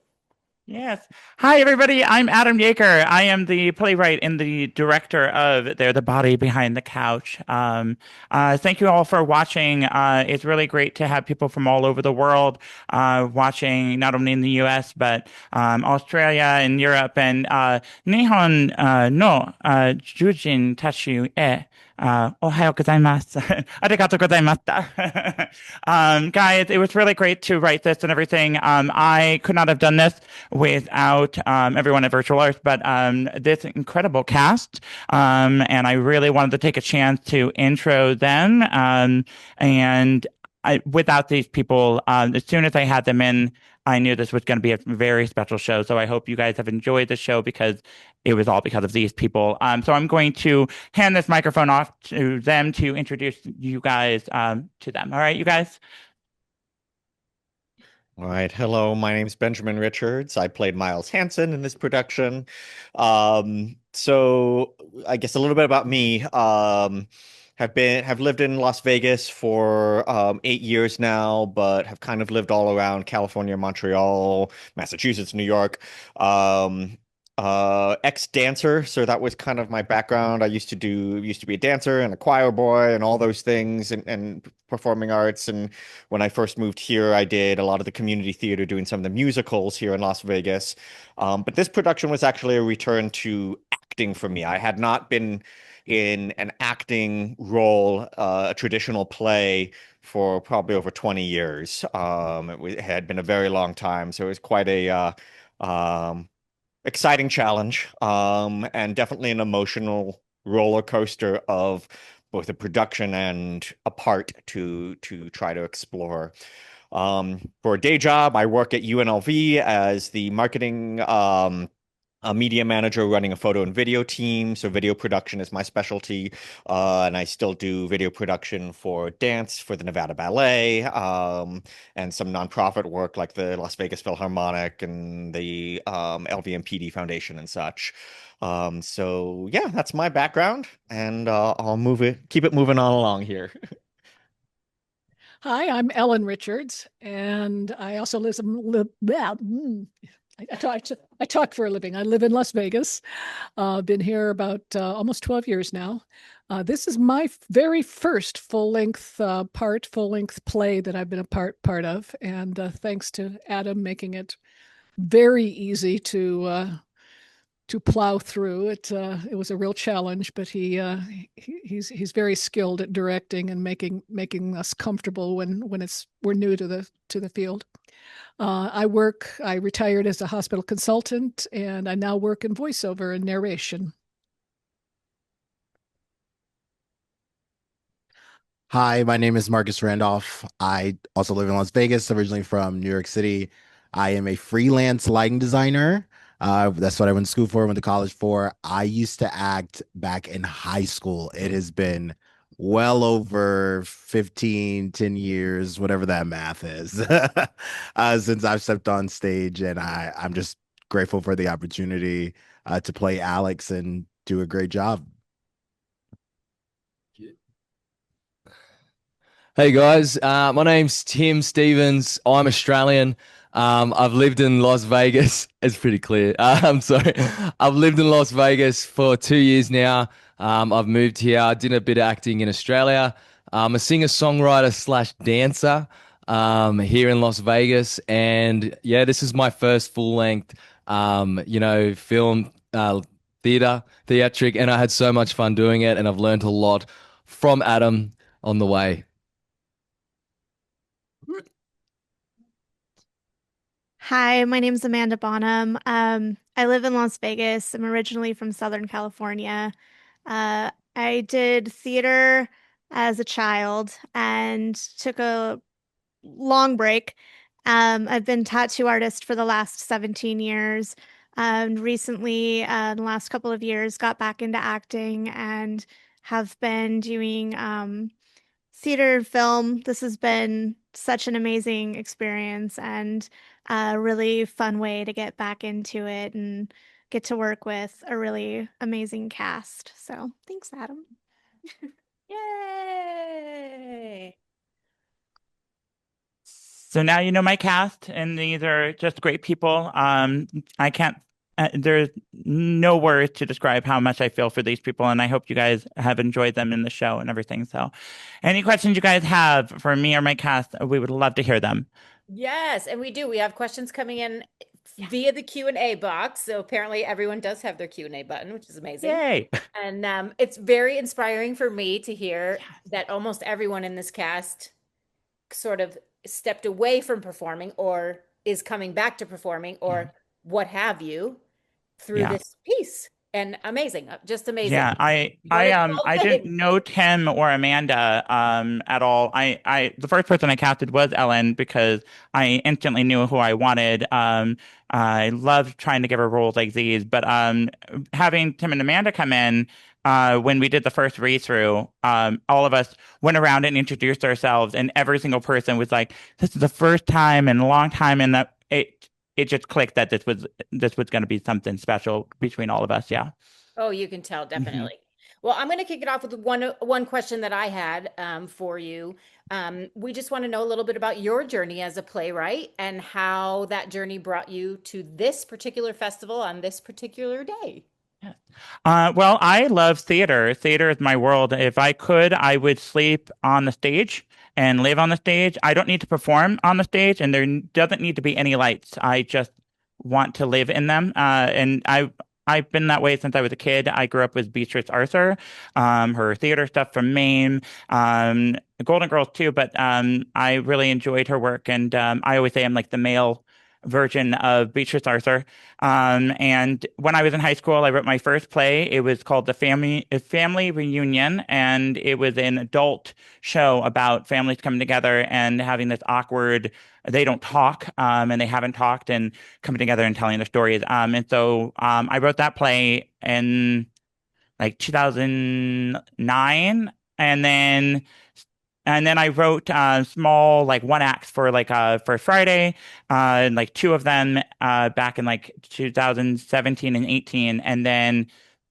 Yes. Hi, everybody. I'm Adam Yeager. I am the playwright and the director of The Body Behind the Couch. Thank you all for watching. It's really great to have people from all over the world watching, not only in the US, but Australia and Europe. And Nihon no Jujin Tachi e. Ohayou gozaimasu. Arigatou gozaimashita. Guys, it was really great to write this and everything. I could not have done this without everyone at Virtual Arts, but this incredible cast. And I really wanted to take a chance to intro them. Without these people, as soon as I had them in, I knew this was going to be a very special show. So I hope you guys have enjoyed the show because it was all because of these people. So I'm going to hand this microphone off to them to introduce you guys to them. All right, you guys? All right. Hello, my name's Benjamin Richards. I played Miles Hansen in this production. So I guess a little bit about me. Have lived in Las Vegas for 8 years now, but have kind of lived all around California, Montreal, Massachusetts, New York. Ex-dancer, so that was kind of my background. I used to be a dancer and a choir boy and all those things and performing arts. And when I first moved here, I did a lot of the community theater, doing some of the musicals here in Las Vegas. But this production was actually a return to acting for me. I had not been in an acting role, a traditional play, for probably over 20 years. It had been a very long time, so it was quite a exciting challenge, and definitely an emotional roller coaster of both a production and a part to try to explore. For a day job, I work at UNLV as the marketing a media manager running a photo and video team. So video production is my specialty. And I still do video production for dance for the Nevada Ballet, and some nonprofit work like the Las Vegas Philharmonic and the LVMPD Foundation and such. So yeah, that's my background, and I'll keep it moving on along here. Hi, I'm Ellen Richards, and I also I talk for a living. I live in Las Vegas. Been here about almost 12 years now. This is my very first full-length play that I've been a part of, and thanks to Adam making it very easy to to plow through. It was a real challenge, but he's very skilled at directing and making us comfortable when we're new to the field. I retired as a hospital consultant, and I now work in voiceover and narration. Hi, my name is Marcus Randolph. I also live in Las Vegas, originally from New York City. I am a freelance lighting designer. That's what I went to school for, went to college for. I used to act back in high school. It has been well over 10 years, whatever that math is, since I've stepped on stage. And I'm just grateful for the opportunity to play Alex and do a great job. Hey guys, my name's Tim Stevens. I'm Australian. I've lived in Las Vegas. It's pretty clear. I'm sorry. I've lived in Las Vegas for 2 years now. I've moved here. I did a bit of acting in Australia. I'm a singer-songwriter slash dancer here in Las Vegas. And yeah, this is my first full-length, film, theatric, and I had so much fun doing it. And I've learned a lot from Adam on the way. Hi, my name's Amanda Bonhomme. I live in Las Vegas. I'm originally from Southern California. I did theater as a child and took a long break. I've been tattoo artist for the last 17 years. And recently, in the last couple of years, got back into acting and have been doing theater and film. This has been such an amazing experience and a really fun way to get back into it and get to work with a really amazing cast. So thanks, Adam. Yay! So now you know my cast, and these are just great people. I can't. There's no words to describe how much I feel for these people, and I hope you guys have enjoyed them in the show and everything. So, any questions you guys have for me or my cast, we would love to hear them. Yes, and we do. We have questions coming in via the Q&A box. So apparently everyone does have their Q&A button, which is amazing. Yay! And it's very inspiring for me to hear that almost everyone in this cast sort of stepped away from performing or is coming back to performing or what have you through this piece. And amazing, just amazing. Yeah, I didn't know Tim or Amanda at all. The first person I casted was Ellen because I instantly knew who I wanted. I loved trying to give her roles like these, but having Tim and Amanda come in when we did the first read-through, all of us went around and introduced ourselves, and every single person was like, "This is the first time in a long time," and that it just clicked that this was going to be something special between all of us. Yeah. Oh, you can tell, definitely. Well, I'm going to kick it off with one question that I had for you. We just want to know a little bit about your journey as a playwright and how that journey brought you to this particular festival on this particular day. Well, I love theater. Theater is my world. If I could, I would sleep on the stage and live on the stage. I don't need to perform on the stage, and there doesn't need to be any lights. I just want to live in them. And I've been that way since I was a kid. I grew up with Beatrice Arthur, her theater stuff from Maine, Golden Girls too. But I really enjoyed her work, and I always say I'm like the male version of Beatrice Arthur. And when I was in high school, I wrote my first play. It was called The Family Reunion, and it was an adult show about families coming together and having this awkward, they don't talk, and they haven't talked, and coming together and telling their stories. And so I wrote that play in like 2009, and then I wrote small like one acts for for Friday, like two of them back in like 2017 and 18, and then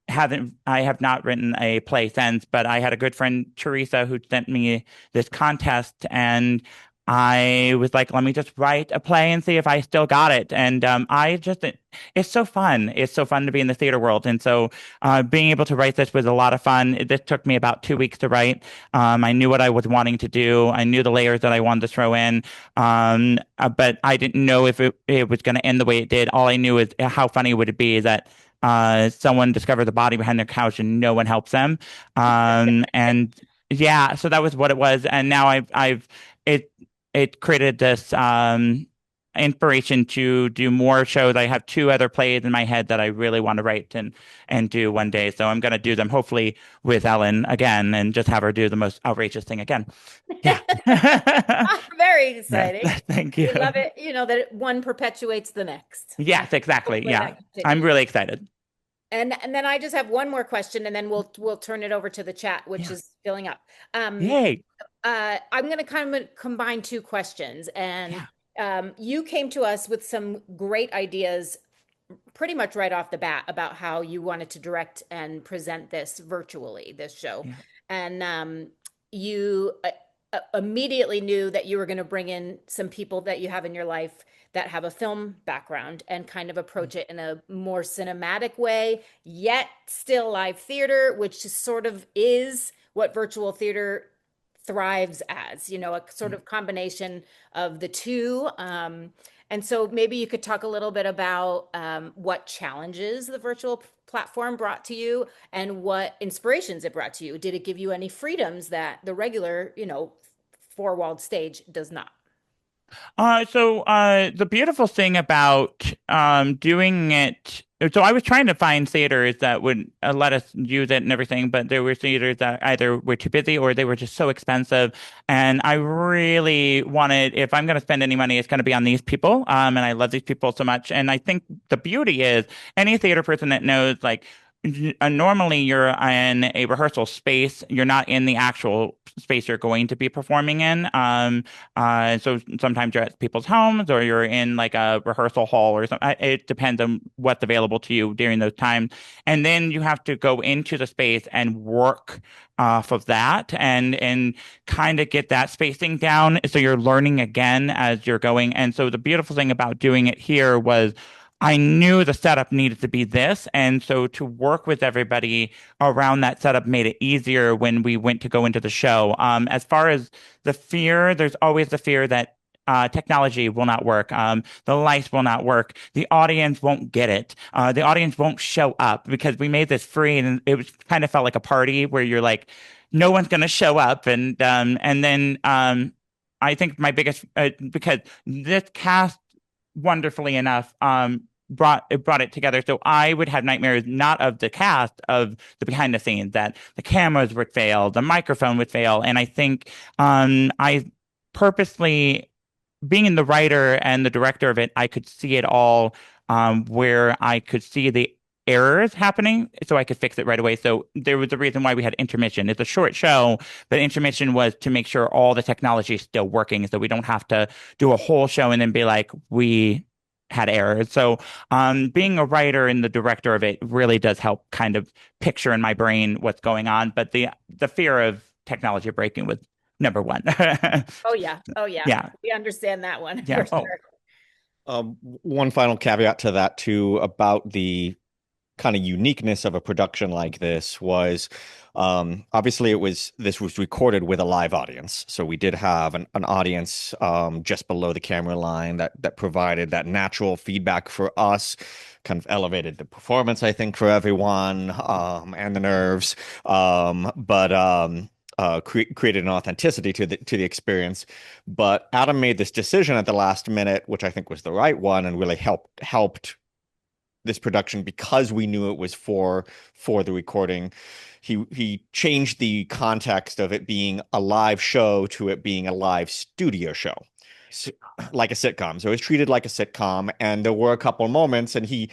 I have not written a play since. But I had a good friend Teresa who sent me this contest, and I was like, let me just write a play and see if I still got it. And it's so fun. It's so fun to be in the theater world. And so being able to write this was a lot of fun. This took me about 2 weeks to write. I knew what I was wanting to do. I knew the layers that I wanted to throw in. But I didn't know if it was going to end the way it did. All I knew is how funny would it be that someone discovered the body behind their couch and no one helps them. And yeah, so that was what it was. And now it created this inspiration to do more shows. I have 2 other plays in my head that I really want to write and do one day. So I'm going to do them hopefully with Ellen again and just have her do the most outrageous thing again. Yeah. Very exciting. Yeah, thank you. We love it, that one perpetuates the next. Yes, exactly. Hopefully Yeah. I'm really excited. And then I just have one more question, and then we'll turn it over to the chat, which is filling up. Yay. I'm going to kind of combine 2 questions, and you came to us with some great ideas pretty much right off the bat about how you wanted to direct and present this virtually, this show. Yeah. And you immediately knew that you were going to bring in some people that you have in your life that have a film background and kind of approach it in a more cinematic way, yet still live theater, which sort of is what virtual theater thrives as, a sort of combination of the 2. And so maybe you could talk a little bit about what challenges the virtual platform brought to you and what inspirations it brought to you. Did it give you any freedoms that the regular, 4-walled stage does not? So the beautiful thing about doing it, so I was trying to find theaters that would let us use it and everything, but there were theaters that either were too busy or they were just so expensive. And I really wanted, if I'm going to spend any money, it's going to be on these people. And I love these people so much. And I think the beauty is any theater person that knows, like, normally you're in a rehearsal space. You're not in the actual space you're going to be performing in. So sometimes you're at people's homes or you're in like a rehearsal hall or something. It depends on what's available to you during those times. And then you have to go into the space and work off of that and kind of get that spacing down. So you're learning again as you're going. And so the beautiful thing about doing it here was I knew the setup needed to be this. And so to work with everybody around that setup made it easier when we went to go into the show. As far as the fear, there's always the fear that technology will not work. The lights will not work. The audience won't get it. The audience won't show up because we made this free and it was kind of felt like a party where you're like, no one's going to show up. And then I think my biggest, because this cast wonderfully enough, brought it together. So I would have nightmares not of the cast, of the behind the scenes, that the cameras would fail, the microphone would fail. And I think I purposely, being the writer and the director of it, I could see it all, where I could see the errors happening so I could fix it right away. So there was a reason why we had intermission. It's a short show, but intermission was to make sure all the technology is still working so we don't have to do a whole show and then be like, we had errors. So being a writer and the director of it really does help kind of picture in my brain what's going on. But the fear of technology breaking was number 1. Oh yeah. Yeah. We understand that one. Yeah. For sure. One final caveat to that too about the kind of uniqueness of a production like this was obviously this was recorded with a live audience, so we did have an audience just below the camera line that provided that natural feedback for us, kind of elevated the performance, I think, for everyone, and the nerves, but created an authenticity to the experience. But Adam made this decision at the last minute, which I think was the right one, and really helped this production because we knew it was for the recording. He changed the context of it being a live show to it being a live studio show, like a sitcom. So it was treated like a sitcom, and there were a couple of moments, and he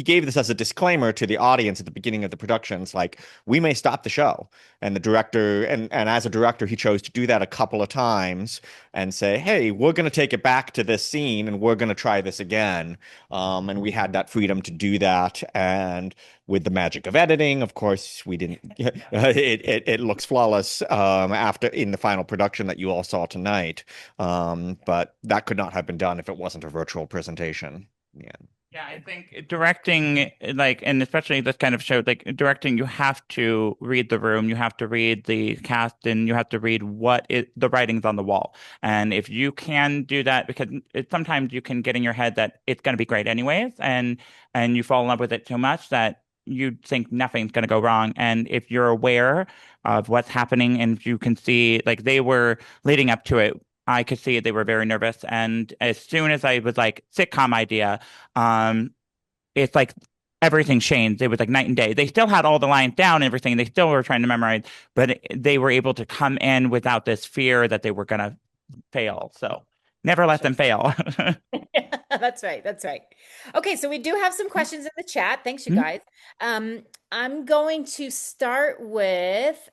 gave this as a disclaimer to the audience at the beginning of the productions, like, we may stop the show. And the director, and as a director, he chose to do that a couple of times and say, hey, we're going to take it back to this scene and we're going to try this again. And we had that freedom to do that. And with the magic of editing, of course, we didn't, it looks flawless after in the final production that you all saw tonight. But that could not have been done if it wasn't a virtual presentation. Yeah. Yeah, I think directing, like, and especially this kind of show, like directing, you have to read the room, you have to read the cast, and you have to read the writing's on the wall. And if you can do that, because sometimes you can get in your head that it's going to be great anyways, and you fall in love with it so much that you think nothing's going to go wrong. And if you're aware of what's happening, and you can see, like, they were leading up to it. I could see they were very nervous. And as soon as I was like, sitcom idea, um, it's like everything changed. It was like night and day. They still had all the lines down and everything. They still were trying to memorize, but they were able to come in without this fear that they were going to fail. So never let them fail. That's right. That's right. Okay, so we do have some questions in the chat. Thanks, you guys. I'm going to start with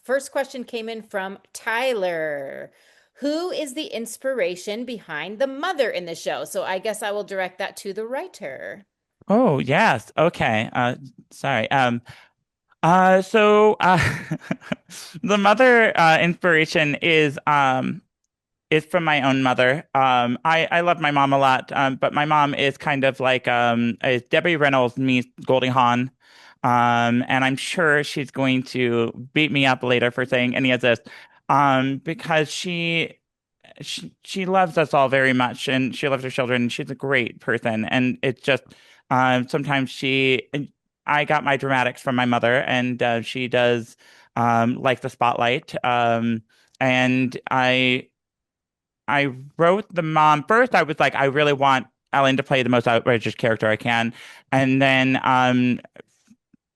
first question came in from Tyler. Who is the inspiration behind the mother in the show? So I guess I will direct that to the writer. Oh, yes. Okay. Sorry. So the mother inspiration is from my own mother. I love my mom a lot, but my mom is kind of like is Debbie Reynolds meets Goldie Hawn. And I'm sure she's going to beat me up later for saying any of this, because she loves us all very much, and she loves her children. And she's a great person, and it's just sometimes I got my dramatics from my mother, and she does like the spotlight. And I wrote the mom first. I was like, I really want Ellen to play the most outrageous character I can, and then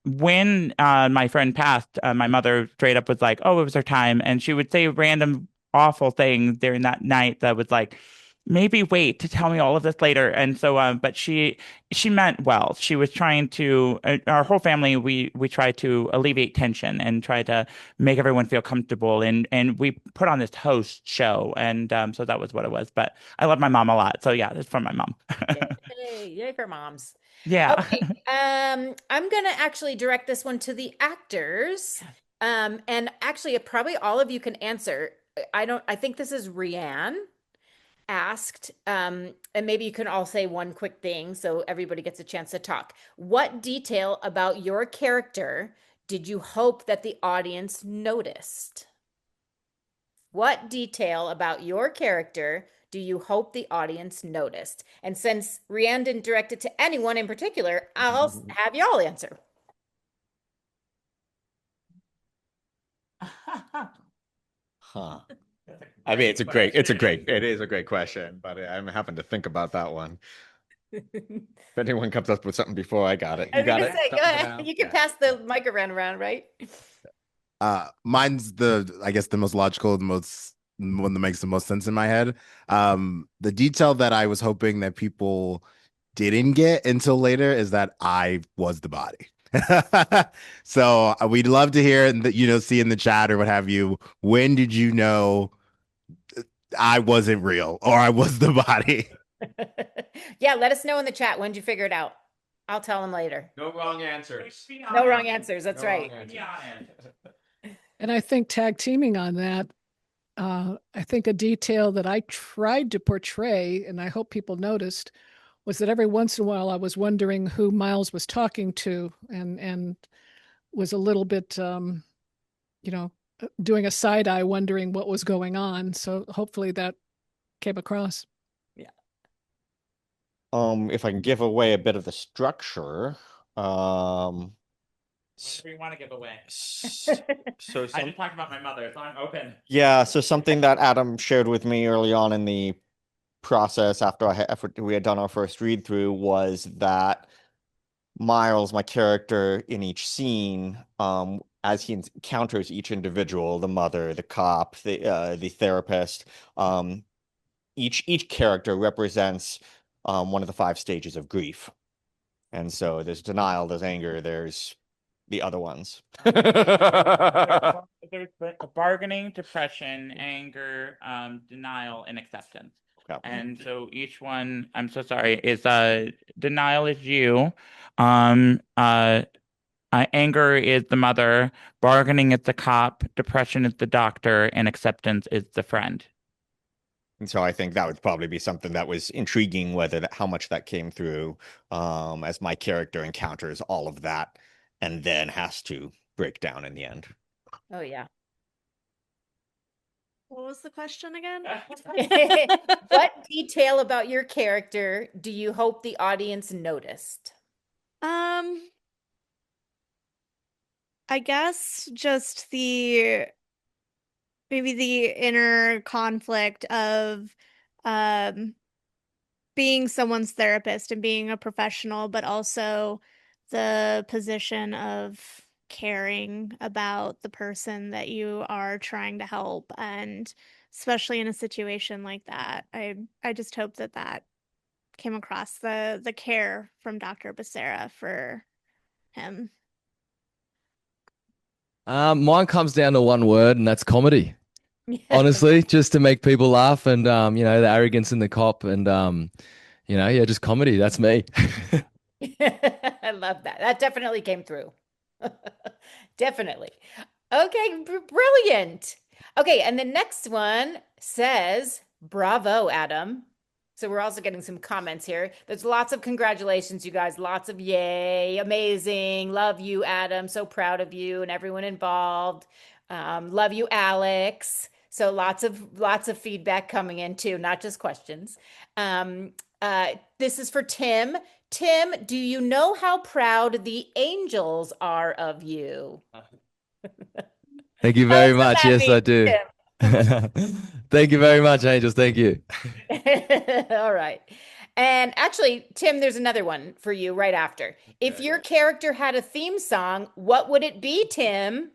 when my friend passed, my mother straight up was like, "Oh, it was her time," and she would say random awful things during that night that was like, "Maybe wait to tell me all of this later." And so, but she meant well. She was trying to our whole family. We tried to alleviate tension and try to make everyone feel comfortable, and we put on this host show, and so that was what it was. But I love my mom a lot, so yeah, it's from my mom. Yay for moms. Yeah. Okay. I'm gonna actually direct this one to the actors. And actually probably all of you can answer. I think this is Rianne asked, and maybe you can all say one quick thing so everybody gets a chance to talk. What detail about your character did you hope that the audience noticed? What detail about your character do you hope the audience noticed? And since Rianne didn't direct it to anyone in particular, I'll have y'all answer. Huh. I mean, it is a great question, but I'm having to think about that one. If anyone comes up with something before I got it, I you was got gonna it? say, go ahead. You can pass the mic around, right? Mine's I guess the most logical, the most one that makes the most sense in my head. The detail that I was hoping that people didn't get until later is that I was the body. So we'd love to hear and see in the chat or what have you. When did you know I wasn't real or I was the body? Yeah, let us know in the chat. When did you figure it out? I'll tell them later. No wrong answers. No wrong answers. That's No wrong right. answers. And I think tag teaming on that, I think a detail that I tried to portray, and I hope people noticed, was that every once in a while I was wondering who Miles was talking to, and was a little bit, doing a side eye, wondering what was going on. So hopefully that came across. If I can give away a bit of the structure, Whatever you want to give away. so I just talked about my mother, so I'm open. yeah, so something that Adam shared with me early on in the process after we had done our first read through was that Miles, my character in each scene, as he encounters each individual, the mother, the cop, the therapist, each character represents one of the 5 stages of grief. And so there's denial, there's anger, there's the other ones. There's bargaining, depression, anger, denial, and acceptance. Yeah. And so each one, I'm so sorry, is denial is you, anger is the mother, bargaining is the cop, depression is the doctor, and acceptance is the friend. And so I think that would probably be something that was intriguing, how much that came through, as my character encounters all of that and then has to break down in the end. Oh, yeah. What was the question again? What detail about your character do you hope the audience noticed? I guess just maybe the inner conflict of being someone's therapist and being a professional, but also the position of caring about the person that you are trying to help, and especially in a situation like that. I just hope that came across, the care from Dr. Becerra for him. Mine comes down to one word, and that's comedy. Honestly, just to make people laugh, and the arrogance in the cop, and just comedy. That's me. I love that. That definitely came through. Definitely. Okay, brilliant. Okay, and the next one says, bravo, Adam. So we're also getting some comments here. There's lots of congratulations, you guys. Lots of yay, amazing. Love you, Adam. So proud of you and everyone involved. Love you, Alex. So lots of feedback coming in too, not just questions. This is for Tim. Tim, do you know how proud the angels are of you? Thank you very much. Yes, I do. Thank you very much, Angels. Thank you. All right. And actually, Tim, there's another one for you right after. If your character had a theme song, what would it be, Tim?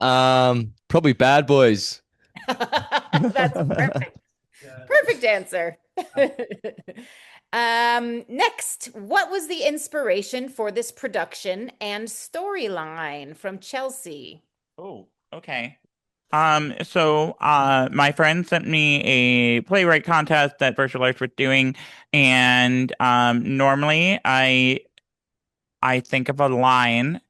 Probably Bad Boys. That's perfect. Perfect answer. Next, what was the inspiration for this production and storyline from Chelsea? Oh, okay. So my friend sent me a playwright contest that Virtual Arts was doing, and normally I think of a line.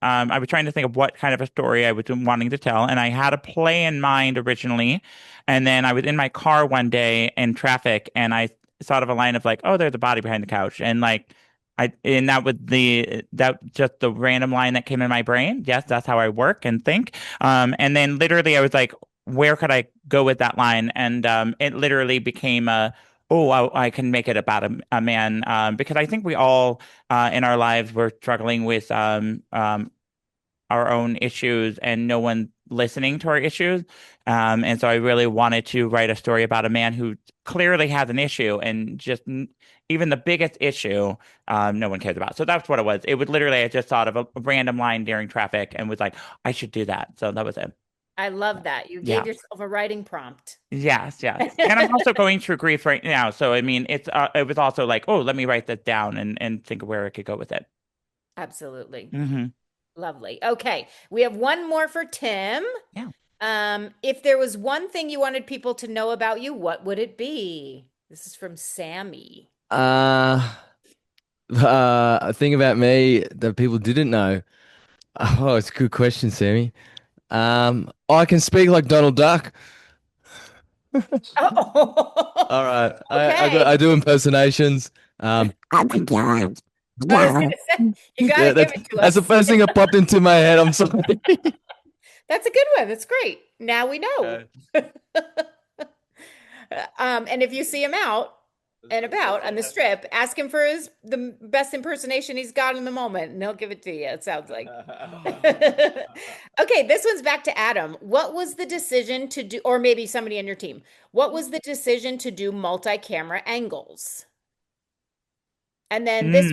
I was trying to think of what kind of a story I was wanting to tell, and I had a play in mind originally, and then I was in my car one day in traffic, and I thought of a line of like, "Oh, there's a body behind the couch," and like. That was just the random line that came in my brain. Yes, that's how I work and think. And then literally I was like, where could I go with that line? And it literally became I can make it about a man, because I think we all in our lives were struggling with our own issues and no one listening to our issues. And so I really wanted to write a story about a man who clearly has an issue and just even the biggest issue, no one cares about. So that's what it was. It was literally, I just thought of a random line during traffic and was like, I should do that. So that was it. I love that. You gave yourself a writing prompt. Yes. And I'm also going through grief right now. So, I mean, it was also like, oh, let me write this down and think of where I could go with it. Absolutely. Mm-hmm. Lovely. Okay. We have one more for Tim. Yeah. If there was one thing you wanted people to know about you, what would it be? This is from Sammy. A thing about me that people didn't know. Oh, it's a good question, Sammy. I can speak like Donald Duck. All right. Okay. I do impersonations. You gotta give it to us. That's the first thing that popped into my head. I'm sorry. That's a good one. That's great. Now we know. And if you see him out and about on the strip, ask him for the best impersonation he's got in the moment, and he'll give it to you. It sounds like. Okay, this one's back to Adam. What was the decision to do, or maybe somebody on your team? What was the decision to do multi-camera angles? And then this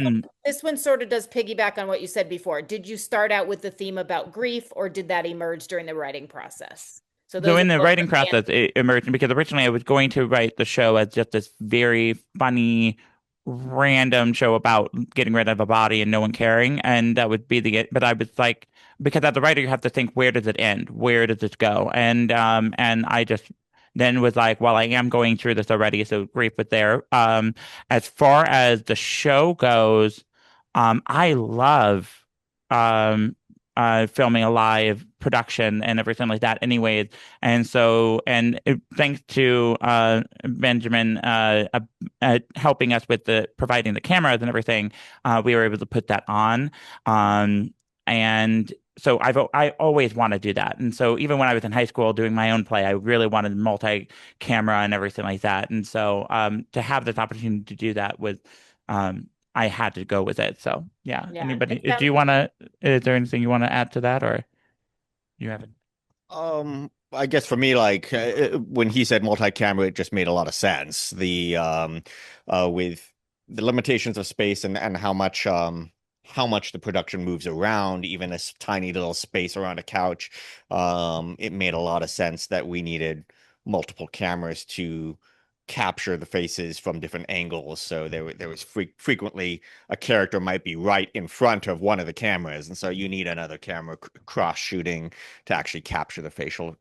one sort of does piggyback on what you said before. Did you start out with the theme about grief, or did that emerge during the writing process? So in the writing process, it emerged because originally I was going to write the show as just this very funny, random show about getting rid of a body and no one caring, and that would be but I was like, because as a writer you have to think, where does it end? Where does it go? And I just then was like, well, I am going through this already, so grief was there. As far as the show goes, I love filming a live production and everything like that anyways. And so, thanks to Benjamin helping us with providing the cameras and everything, we were able to put that on. And so I always want to do that. And so even when I was in high school doing my own play, I really wanted multi-camera and everything like that. And so to have this opportunity to do that was I had to go with it. So yeah. Anybody, is there anything you want to add to that, or you haven't? I guess for me, like when he said multi-camera, it just made a lot of sense. With the limitations of space and how much the production moves around, even a tiny little space around a couch, it made a lot of sense that we needed multiple cameras to capture the faces from different angles. So there was frequently a character might be right in front of one of the cameras, and so you need another camera cross shooting to actually capture the facial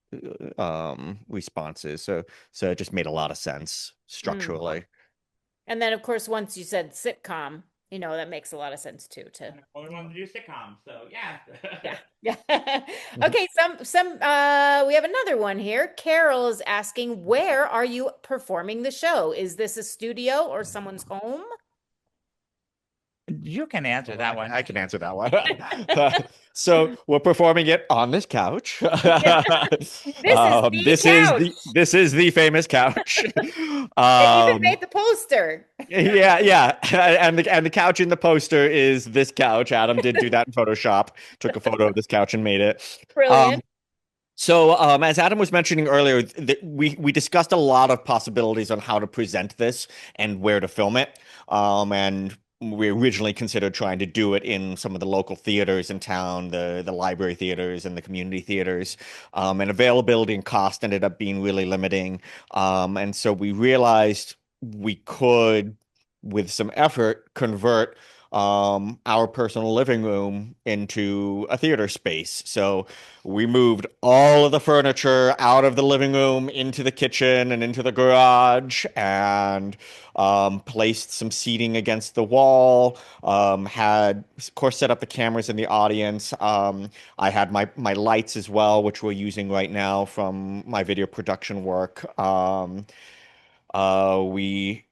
responses. So it just made a lot of sense structurally. And then, of course, once you said sitcom, that makes a lot of sense too. We want to do sitcoms, so yeah. Yeah. Okay, we have another one here. Carol is asking, where are you performing the show? Is this a studio or someone's home? You can answer that one. I can answer that one. So we're performing it on this couch. This is the famous couch. They even made the poster. Yeah. And the couch in the poster is this couch. Adam did do that in Photoshop. Took a photo of this couch and made it. Brilliant. So as Adam was mentioning earlier, we discussed a lot of possibilities on how to present this and where to film it. And we originally considered trying to do it in some of the local theaters in town, the library theaters and the community theaters. And availability and cost ended up being really limiting. And so we realized we could, with some effort, convert our personal living room into a theater space. So we moved all of the furniture out of the living room into the kitchen and into the garage, and placed some seating against the wall. Had, of course, set up the cameras in the audience. I had my lights as well, which we're using right now from my video production work. We're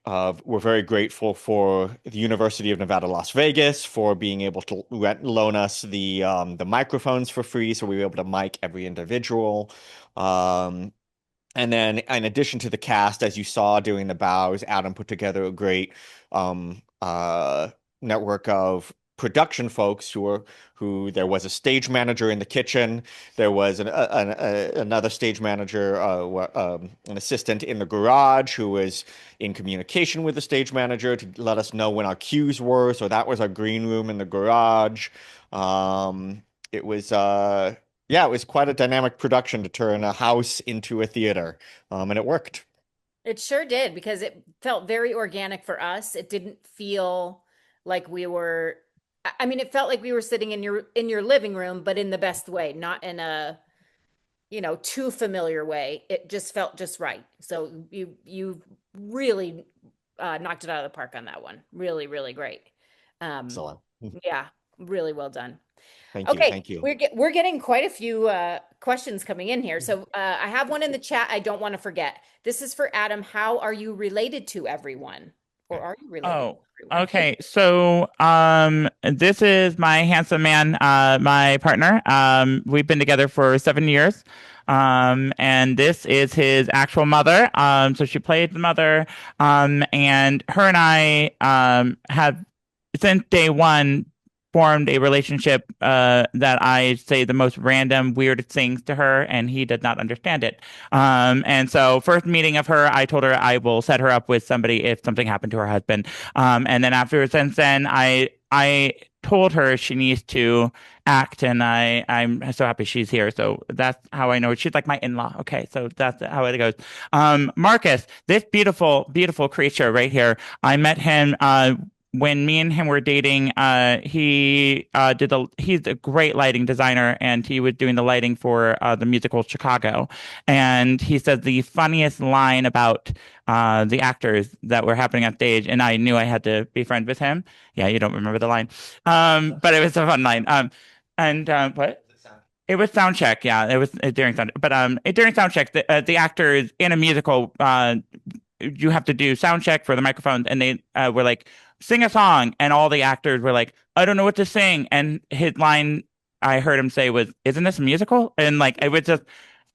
very grateful for the University of Nevada, Las Vegas for being able to loan us the microphones for free, so we were able to mic every individual. And then, in addition to the cast, as you saw during the bows, Adam put together a great network of production folks who there was a stage manager in the kitchen, there was another stage manager, an assistant in the garage who was in communication with the stage manager to let us know when our cues were. So that was our green room in the garage. It was quite a dynamic production to turn a house into a theater, and it worked. It sure did, because it felt very organic for us. It didn't feel like we were. I mean, it felt like we were sitting in your living room, but in the best way, not in a, too familiar way. It just felt just right. So you really knocked it out of the park on that one. Really, really great. Excellent. Yeah, really well done. Thank you. We're getting quite a few questions coming in here. So I have one in the chat I don't want to forget. This is for Adam. How are you related to everyone? Or are you related to everyone? Okay. So this is my handsome man, my partner. We've been together for 7 years. And this is his actual mother. So she played the mother. And her and I have, since day one, formed a relationship that I say the most random, weirdest things to her, and he did not understand it. And so first meeting of her, I told her I will set her up with somebody if something happened to her husband. And then after, since then, I told her she needs to act, and I'm so happy she's here. So that's how I know. She's like my in-law. Okay, so that's how it goes. Marcus, this beautiful, beautiful creature right here, I met him when me and him were dating. He's a great lighting designer, and he was doing the lighting for the musical Chicago. And he said the funniest line about the actors that were happening on stage, and I knew I had to be friends with him. Yeah, you don't remember the line, but it was a fun line. And what? It was sound check. Yeah, it was during sound. But during sound check, the actors in a musical, you have to do sound check for the microphones, and they were like, "Sing a song," and all the actors were like, "I don't know what to sing." And his line I heard him say was, "Isn't this a musical?" And like it was just,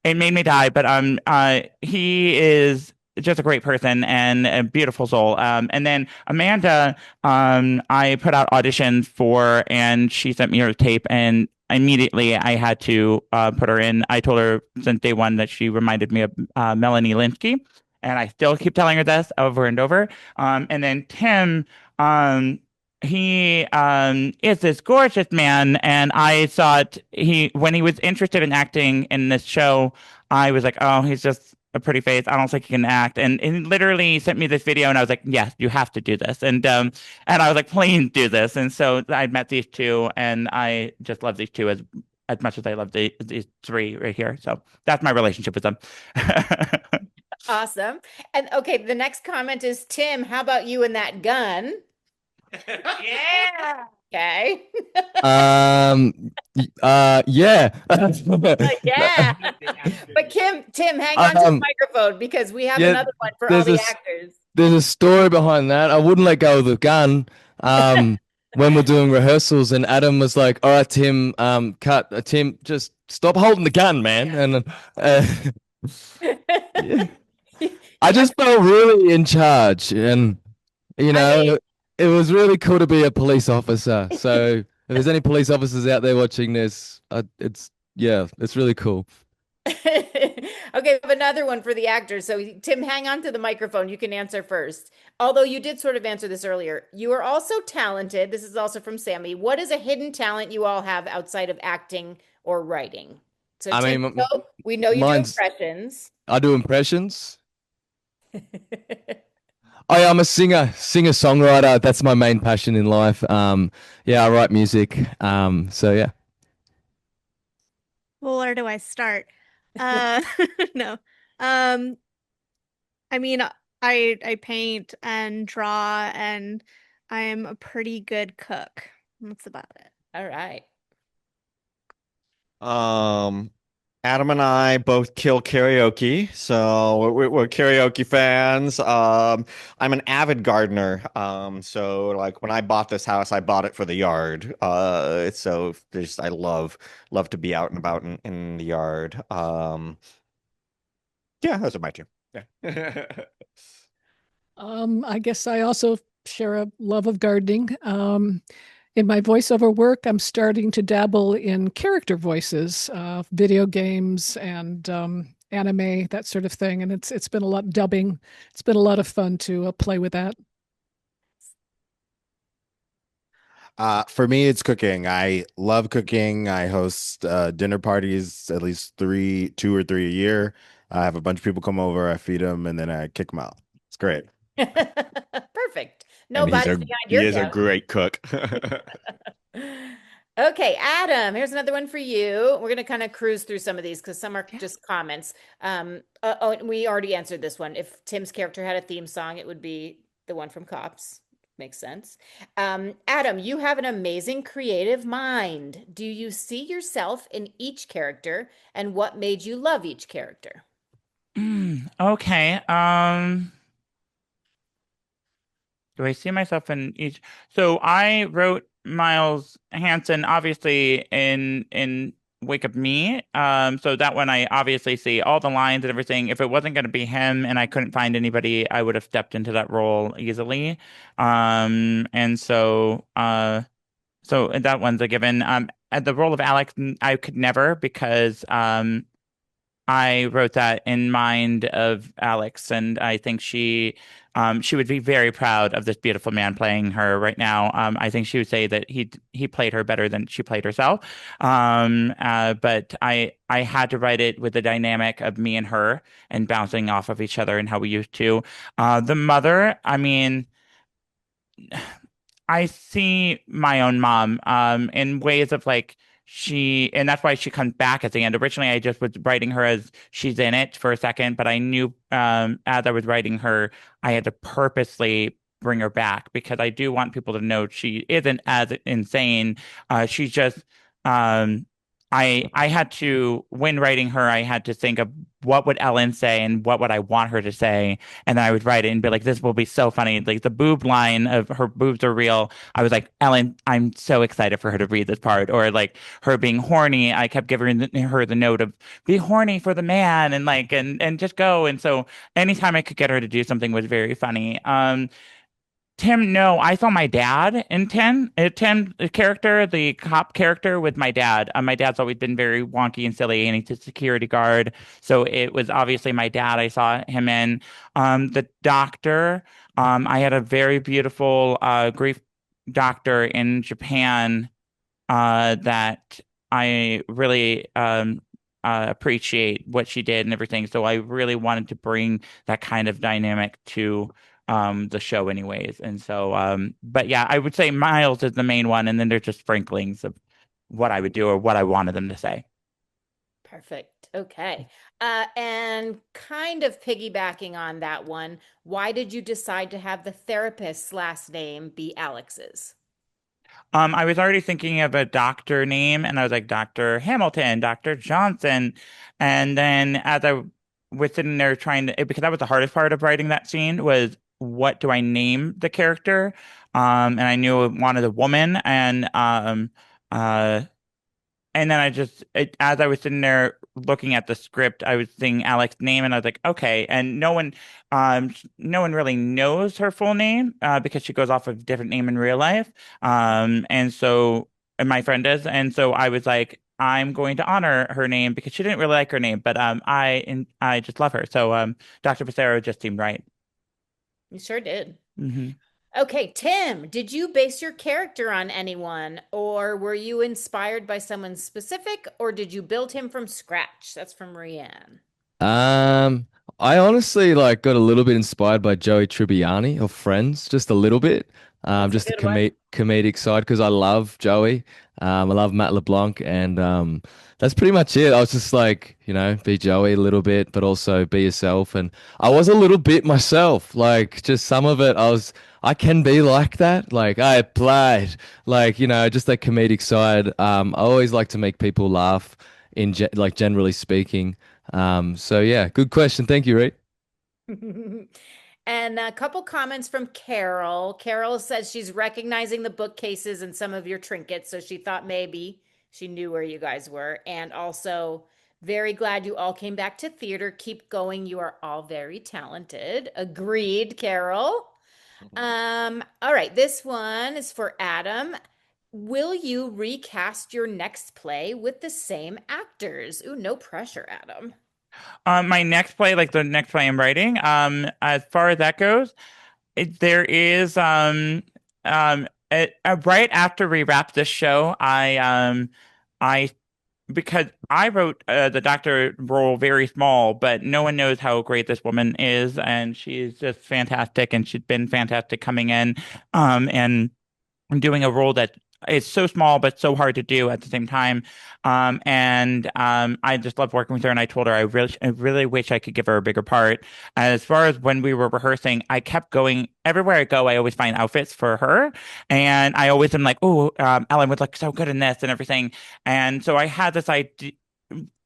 it made me die. But he is just a great person and a beautiful soul. And then Amanda, I put out auditions for, and she sent me her tape, and immediately I had to put her in. I told her since day one that she reminded me of Melanie Linsky, and I still keep telling her this over and over. And then Tim, he is this gorgeous man, and I thought when he was interested in acting in this show, I was like, oh, he's just a pretty face. I don't think he can act. And he literally sent me this video, and I was like, yes, you have to do this. And I was like, please do this. And so I met these two, and I just love these two as much as I love these three right here. So that's my relationship with them. Awesome. And okay, the next comment is, Tim, how about you and that gun? Yeah. Okay. Yeah. Yeah. But Tim, hang on to the microphone because we have another one for all the actors. There's a story behind that. I wouldn't let go of the gun. When we're doing rehearsals, and Adam was like, "All right, Tim, cut. Tim, just stop holding the gun, man." And yeah. I just felt really in charge, and it was really cool to be a police officer. So if there's any police officers out there watching this, it's really cool. Okay, I have another one for the actors. So Tim, hang on to the microphone. You can answer first. Although you did sort of answer this earlier. You are also talented. This is also from Sammy. What is a hidden talent you all have outside of acting or writing? So Tim, we know you do impressions. I do impressions. I'm a singer-songwriter. That's my main passion in life. I write music. So yeah. Well, where do I start? No. I mean, I paint and draw, and I'm a pretty good cook. That's about it. All right. Adam and I both kill karaoke, so we're karaoke fans. I'm an avid gardener. So like when I bought this house, I bought it for the yard. So I love to be out and about in the yard. Yeah, those are my two. Yeah. I guess I also share a love of gardening. In my voiceover work, I'm starting to dabble in character voices, video games and anime, that sort of thing. And it's been a lot dubbing. It's been a lot of fun to play with that. For me, it's cooking. I love cooking. I host dinner parties, at least 2 or 3 a year. I have a bunch of people come over, I feed them, and then I kick them out. It's great. Perfect. Nobody's behind your He is a great cook. Okay, Adam, here's another one for you. We're going to kind of cruise through some of these because some are just comments. We already answered this one. If Tim's character had a theme song, it would be the one from Cops. Makes sense. Adam, you have an amazing creative mind. Do you see yourself in each character, and what made you love each character? Okay. Do I see myself in each? So I wrote Miles Hansen obviously in Wake Up Me. So that one I obviously see all the lines and everything. If it wasn't going to be him and I couldn't find anybody, I would have stepped into that role easily. And so that one's a given. At the role of Alex, I could never because I wrote that in mind of Alex, and I think she would be very proud of this beautiful man playing her right now. I think she would say that he played her better than she played herself. But I had to write it with the dynamic of me and her and bouncing off of each other and how we used to. The mother, I mean, I see my own mom in ways of like, and that's why she comes back at the end. Originally, I just was writing her as she's in it for a second, but I knew as I was writing her, I had to purposely bring her back because I do want people to know she isn't as insane. She's just um, I had to, when writing her, I had to think of what would Ellen say and what would I want her to say, and then I would write it and be like, this will be so funny. Like the boob line of her boobs are real. I was like, Ellen, I'm so excited for her to read this part. Or like her being horny, I kept giving her the note of be horny for the man and like and just go. And so anytime I could get her to do something was very funny. Tim, no, I saw my dad in Tim. Tim, the character, the cop character, with my dad. My dad's always been very wonky and silly, and he's a security guard. So it was obviously my dad I saw him in. The doctor, I had a very beautiful grief doctor in Japan that I really appreciate what she did and everything. So I really wanted to bring that kind of dynamic to the show anyways. And so but yeah, I would say Miles is the main one, and then there's just sprinklings of what I would do or what I wanted them to say. Perfect. Okay. And kind of piggybacking on that one, why did you decide to have the therapist's last name be Alex's? I was already thinking of a doctor name, and I was like, Dr. Hamilton, Dr. Johnson. And then as I was sitting there trying to, because that was the hardest part of writing that scene was what do I name the character? And I knew I wanted a woman, uh, and then as I was sitting there looking at the script, I was seeing Alex's name, and I was like, okay. And no one really knows her full name because she goes off of a different name in real life. And my friend does, and so I was like, I'm going to honor her name because she didn't really like her name, but I just love her. So Dr. Passero just seemed right. You sure did. Hmm. Okay, Tim, did you base your character on anyone, or were you inspired by someone specific, or did you build him from scratch? That's from Rianne. Um, I honestly like got a little bit inspired by Joey Tribbiani of Friends, just a little bit. That's a Just the good one. comedic side because I love Joey. I love Matt LeBlanc, and that's pretty much it. I was just like, be Joey a little bit, but also be yourself. And I was a little bit myself. Like, just some of it, I can be like that. Like, I played, like, just that comedic side. I always like to make people laugh like generally speaking. So yeah, good question. Thank you, Reed. And a couple comments from Carol. Carol says she's recognizing the bookcases and some of your trinkets, so she thought maybe she knew where you guys were. And also, very glad you all came back to theater. Keep going. You are all very talented. Agreed, Carol. All right, this one is for Adam. Will you recast your next play with the same actors? Ooh, no pressure, Adam. My next play, like the next play I'm writing, as far as that goes, there is right after we wrap this show, I because I wrote the doctor role very small, but no one knows how great this woman is, and she's just fantastic, and she's been fantastic coming in, and doing a role that is so small but so hard to do at the same time. I just love working with her. And I told her I really wish I could give her a bigger part. As far as when we were rehearsing, I kept going everywhere I go. I always find outfits for her, and I always am like, "Oh, Ellen would look so good in this and everything." And so I had this idea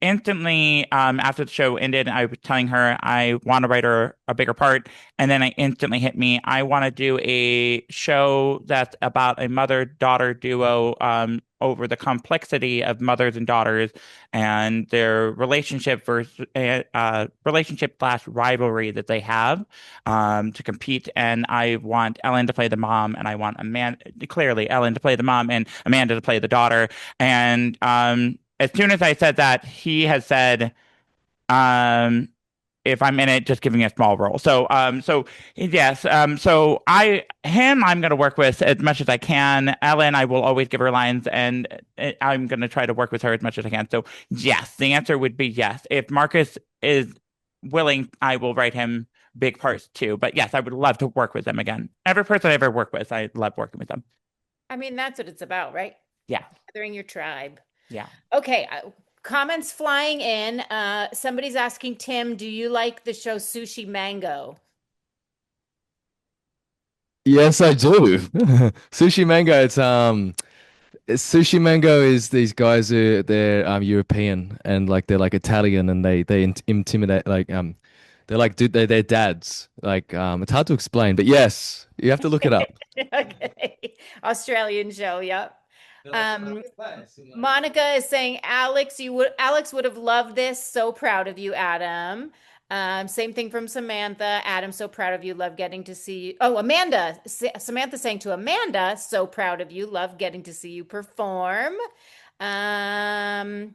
instantly after the show ended. I was telling her I want to write her a bigger part, and then I instantly hit me. I want to do a show that's about a mother-daughter duo over the complexity of mothers and daughters and their relationship versus relationship slash rivalry that they have to compete. And I want Ellen to play the mom, and I want Amanda, clearly Ellen to play the mom, and Amanda to play the daughter. And as soon as I said that, he has said, um, if I'm in it, just give me a small role. So yes, I'm going to work with as much as I can. Ellen, I will always give her lines, and I'm going to try to work with her as much as I can. So yes, the answer would be yes. If Marcus is willing, I will write him big parts too. But yes, I would love to work with them again. Every person I ever worked with, I love working with them. I mean, that's what it's about, right? Yeah, Gathering your tribe. yeah. Okay, comments flying in. Somebody's asking Tim, do you like the show Sushi Mango? Yes, I do. Sushi Mango. Sushi Mango is these guys who they're European and like they're like Italian and they intimidate like they're like dude they're dads. Like it's hard to explain, but yes, you have to look it up. Okay. Australian show, yep. Monica is saying, Alex would have loved this. So proud of you, Adam. Same thing from Samantha. Adam, so proud of you. Love getting to see you. Oh, Amanda. Samantha saying to Amanda, so proud of you. Love getting to see you perform. And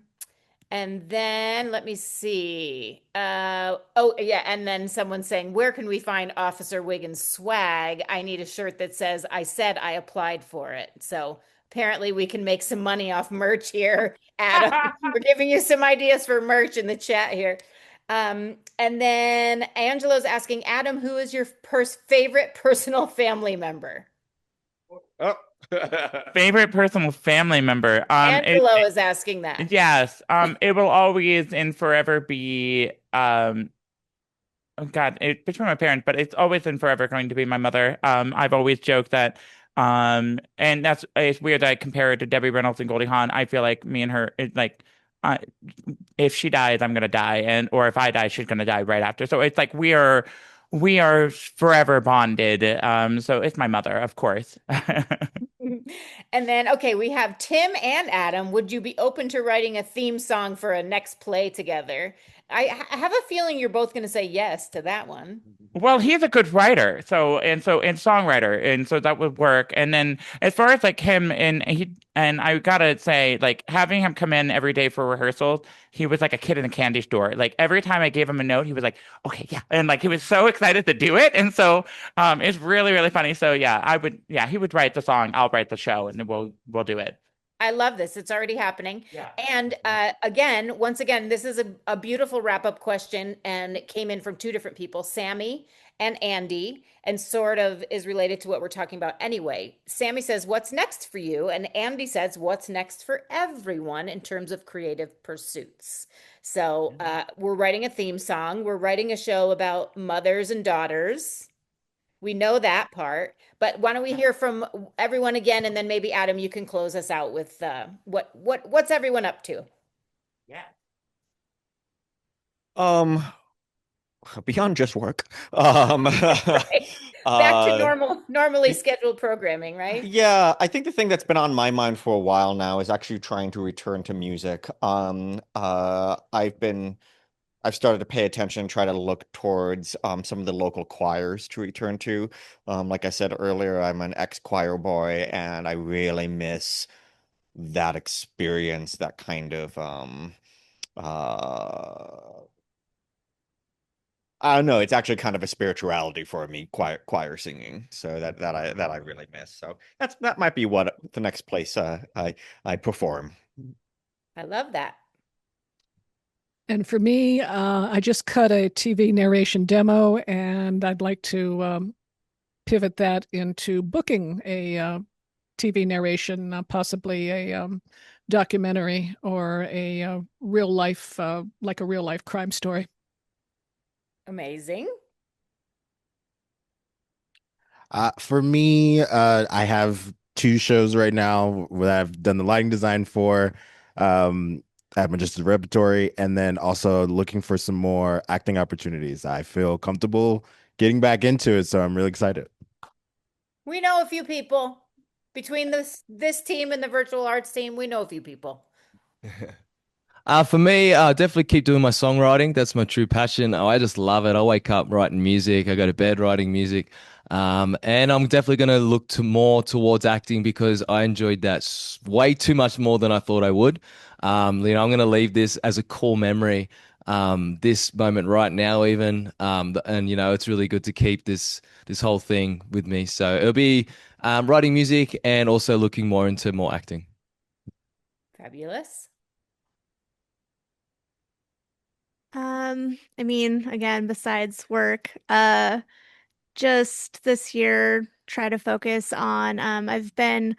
then let me see. Oh, yeah. And then someone saying, where can we find Officer Wiggins swag? I need a shirt that says, I said I applied for it. So apparently we can make some money off merch here, Adam. We're giving you some ideas for merch in the chat here. And then Angelo's asking, Adam, who is your favorite personal family member? Oh. Favorite personal family member. Angelo is asking that. Yes. It will always and forever be oh God, between my parents, but it's always and forever going to be my mother. I've always joked that and it's weird that I compare her to Debbie Reynolds and Goldie Hawn. I feel like me and her uh, if she dies, I'm gonna die, or if I die, she's gonna die right after. So it's like we are forever bonded. So it's my mother, of course. And then, okay, we have Tim and Adam. Would you be open to writing a theme song for a next play together? I have a feeling you're both going to say yes to that one. Well, he's a good writer, and songwriter, and so that would work. And then as far as like him and I gotta say, like having him come in every day for rehearsals, he was like a kid in a candy store. Like every time I gave him a note, he was like, "Okay, yeah," and like he was so excited to do it. And so, it's really really funny. So yeah, he would write the song, I'll write the show, and we'll do it. I love this. It's already happening. Yeah. And once again, this is a beautiful wrap up question, and it came in from two different people, Sammy and Andy, and sort of is related to what we're talking about anyway. Sammy says, what's next for you? And Andy says, what's next for everyone in terms of creative pursuits? So we're writing a theme song. We're writing a show about mothers and daughters. We know that part, but why don't we hear from everyone again, and then maybe Adam, you can close us out with what's everyone up to? Yeah. Beyond just work. Back to normally scheduled programming, right? Yeah, I think the thing that's been on my mind for a while now is actually trying to return to music. I've started to pay attention, try to look towards some of the local choirs to return to. Like I said earlier, I'm an ex-choir boy, and I really miss that experience, that kind of I don't know, it's actually kind of a spirituality for me, choir singing. So that I really miss. So that might be what the next place I perform. I love that. And for me, I just cut a TV narration demo, and I'd like to pivot that into booking a TV narration, possibly a documentary or a real life, like a real life crime story. Amazing. For me, I have two shows right now that I've done the lighting design for. I have just the repertory, and then also looking for some more acting opportunities. I feel comfortable getting back into it, so I'm really excited. We know a few people between this team and the virtual arts team. We know a few people. For me, definitely keep doing my songwriting. That's my true passion. Oh, I just love it. I wake up writing music. I go to bed writing music. And I'm definitely going to look more towards acting because I enjoyed that way too much more than I thought I would. I'm going to leave this as a core memory, this moment right now even. And, it's really good to keep this whole thing with me. So it'll be writing music and also looking more into more acting. Fabulous. Again, besides work, just this year, try to focus on, I've been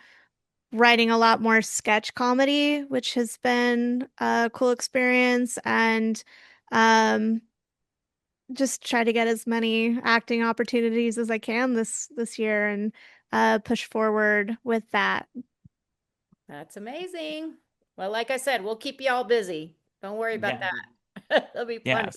writing a lot more sketch comedy, which has been a cool experience, and just try to get as many acting opportunities as I can this year and push forward with that. That's amazing. Well, like I said, we'll keep you all busy. Don't worry about Yeah. that. There'll be plenty. Yes.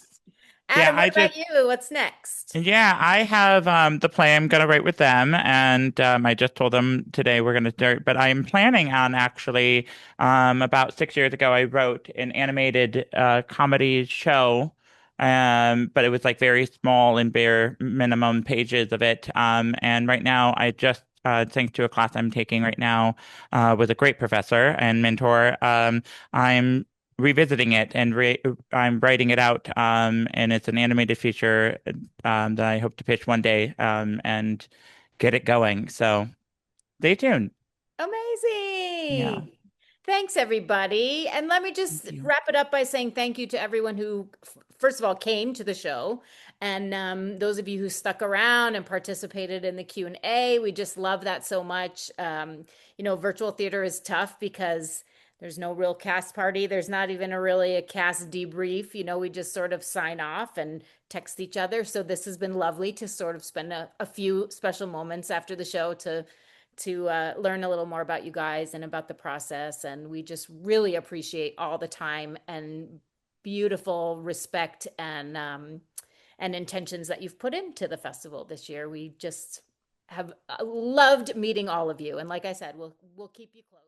Adam, Yeah, I what about just you? What's next? Yeah, I have the play I'm going to write with them, and I just told them today we're going to start. But I'm planning on actually, about 6 years ago, I wrote an animated comedy show, but it was like very small and bare minimum pages of it. And right now, I just thanks to a class I'm taking right now with a great professor and mentor, I'm revisiting it and I'm writing it out, and it's an animated feature that I hope to pitch one day, and get it going. So stay tuned. Yeah. Amazing. Thanks, everybody. And let me just Thank you. wrap it up by saying thank you to everyone who, first of all, came to the show, and those of you who stuck around and participated in the Q&A. We just love that so much. Virtual theater is tough because there's no real cast party. There's not even really a cast debrief. We just sort of sign off and text each other. So this has been lovely to sort of spend a few special moments after the show to learn a little more about you guys and about the process. And we just really appreciate all the time and beautiful respect and intentions that you've put into the festival this year. We just have loved meeting all of you. And like I said, we'll keep you close.